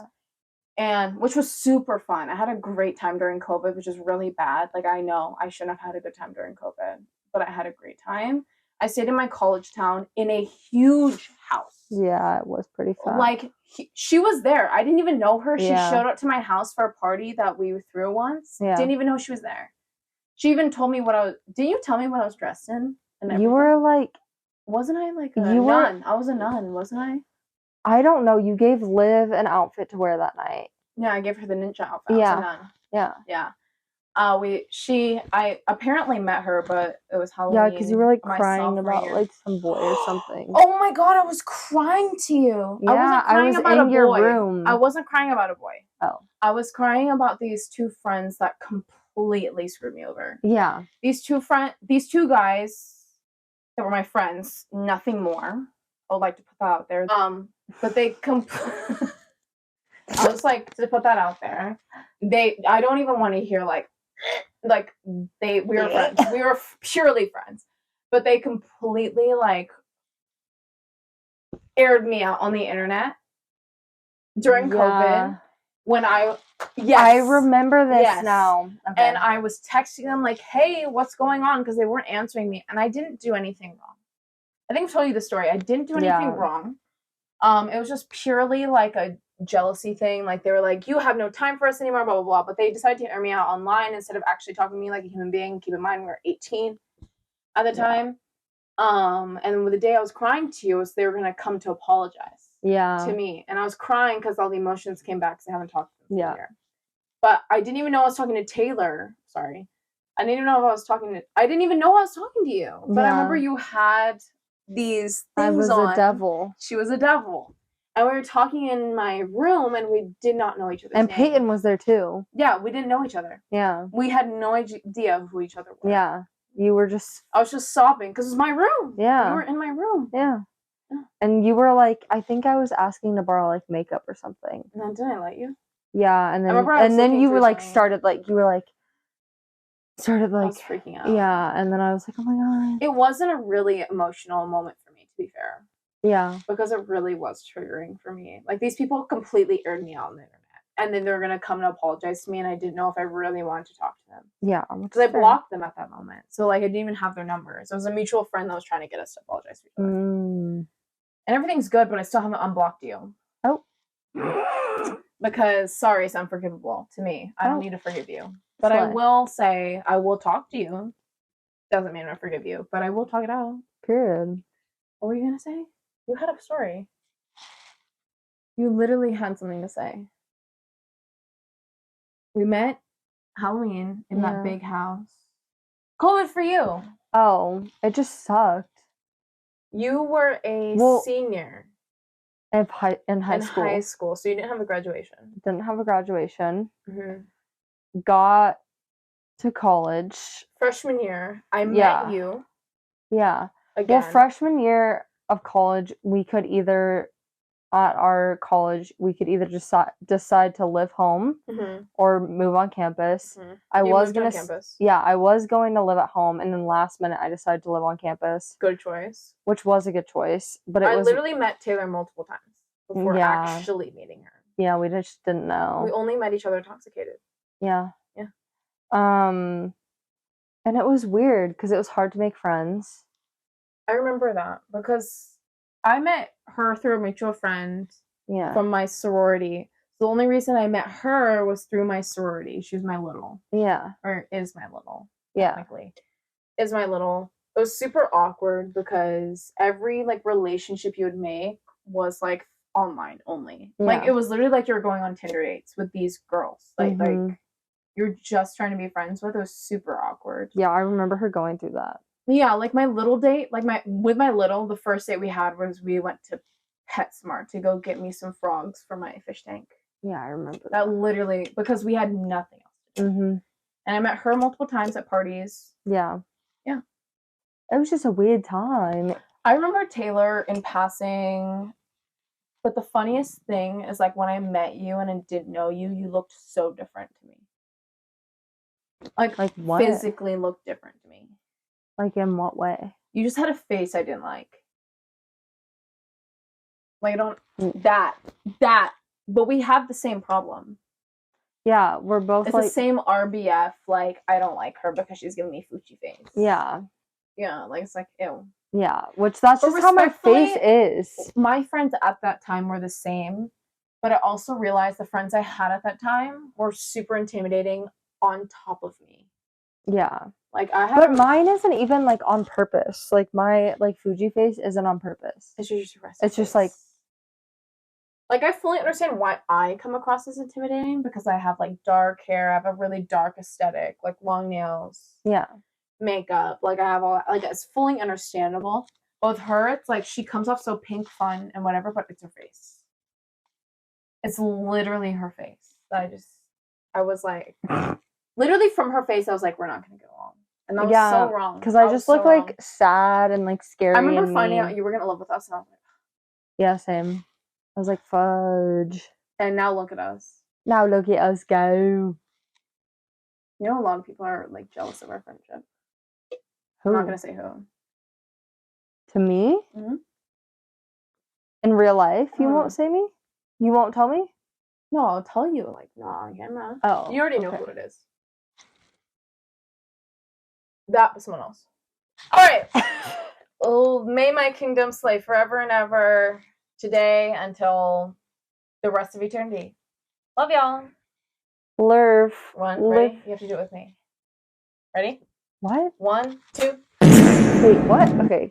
And which was super fun. I had a great time during COVID, which is really bad. Like, I know I shouldn't have had a good time during COVID, but I had a great time. I stayed in my college town in a huge house. Yeah, it was pretty fun. Like, she was there. I didn't even know her. She showed up to my house for a party that we threw once. Yeah. Didn't even know she was there. She even told me what I was... Did you tell me what I was dressed in? And you were like... Wasn't I like a nun? I was a nun, wasn't I? I don't know. You gave Liv an outfit to wear that night. Yeah, I gave her the ninja outfit. Yeah. I was a nun. Yeah. Yeah. I apparently met her, but it was Halloween. Yeah, because you were like crying about like some boy or something. Oh my god, I was crying to you. Yeah, I wasn't crying about in your room. I wasn't crying about a boy. Oh. I was crying about these two friends that completely screwed me over. Yeah. These two guys that were my friends, nothing more. I would like to put that out there. But they I was like, to put that out there. I don't even want to hear we were friends. We were purely friends. But they completely like aired me out on the internet during COVID when I remember this now. Okay. And I was texting them like, hey, what's going on? Because they weren't answering me. And I didn't do anything wrong. I think I've told you the story. I didn't do anything wrong. It was just purely like a jealousy thing. Like they were like, you have no time for us anymore, blah, blah, blah. But they decided to air me out online instead of actually talking to me like a human being. Keep in mind, we were 18 at the time. And the day I was crying to you was they were going to come to apologize to me. And I was crying because all the emotions came back because I haven't talked to them for a year. But I didn't even know I was talking to Taylor. Sorry. I didn't even know if I was talking to you. But I remember you had these things on. I was a devil. She was a devil. And we were talking in my room and we did not know each other's And name. Peyton was there too. Yeah, we didn't know each other. Yeah. We had no idea of who each other were. Yeah. You were just... I was just sobbing because it was my room. Yeah. You were in my room. Yeah. And you were like, I think I was asking to borrow like makeup or something. And then didn't I let you? Yeah, and then you were like I was freaking out. Yeah, and then I was like, oh my god. It wasn't a really emotional moment for me, to be fair. Yeah. Because it really was triggering for me. Like, these people completely aired me out on the internet. And then they were going to come and apologize to me, and I didn't know if I really wanted to talk to them. Yeah. Because I blocked them at that moment. So, like, I didn't even have their numbers. It was a mutual friend that was trying to get us to apologize to each other. And everything's good, but I still haven't unblocked you. Oh. Because, sorry, it's unforgivable to me. I don't need to forgive you. But I will say, I will talk to you. Doesn't mean I forgive you, but I will talk it out. Period. What were you going to say? You had a story. You literally had something to say. We met Halloween in that big house. COVID for you. Oh, it just sucked. You were a senior. In high school. So you didn't have a graduation. Didn't have a graduation. Mm-hmm. Got to college. Freshman year, I met you. Yeah. Again. Well, freshman year of college, we could either decide to live home or move on campus. I was going to live at home, and then last minute I decided to live on campus. Good choice. Which was a good choice, but I literally met Taylor multiple times before actually meeting her. Yeah, we just didn't know. We only met each other intoxicated. Yeah. Yeah. And it was weird because it was hard to make friends. I remember that because I met her through a mutual friend from my sorority. The only reason I met her was through my sorority. She was my little. Yeah. Or is my little. Yeah. Technically. Is my little. It was super awkward because every like relationship you would make was like online only. Yeah. Like it was literally like you were going on Tinder dates with these girls. Like you're just trying to be friends with. It was super awkward. Yeah, I remember her going through that. Yeah, like my little date, like with my little, the first date we had was we went to PetSmart to go get me some frogs for my fish tank. Yeah, I remember that. Literally, because we had nothing else to do. Mm-hmm. And I met her multiple times at parties. Yeah. Yeah. It was just a weird time. I remember Taylor in passing, but the funniest thing is like when I met you and I didn't know you, you looked so different to me. Like what? Physically looked different to me. Like in what way? You just had a face I didn't like. Like I don't that. But we have the same problem. Yeah, we're both it's like the same RBF. Like I don't like her because she's giving me Fuchi face. Yeah. Yeah, like it's like ew. Yeah, which that's just how my face is. My friends at that time were the same, but I also realized the friends I had at that time were super intimidating on top of me. Yeah. Like I have But mine isn't even like on purpose. Like my like Fuji face isn't on purpose. It's just it's just like I fully understand why I come across as intimidating because I have like dark hair, I have a really dark aesthetic, like long nails. Yeah. Makeup, like I have all like it's fully understandable. But with her, it's like she comes off so pink, fun, and whatever, but it's her face. It's literally her face. I was like, literally from her face, I was like, we're not gonna get along, and that was so wrong. Because I just look like sad and like scary. I remember finding out you were gonna live with us, and I was like, yeah, same. I was like, fudge. And now look at us. Now look at us go. You know, a lot of people are like jealous of our friendship. Who? I'm not gonna say who. To me? Mm-hmm. In real life, you won't say me? You won't tell me? No, I'll tell you. Like, no, on camera. Oh, you already know who it is. That was someone else. All right. Oh, may my kingdom slay forever and ever, today until the rest of eternity. Love y'all. Lurf. Ready? You have to do it with me. Ready? What? 1, 2. Wait, what? Okay.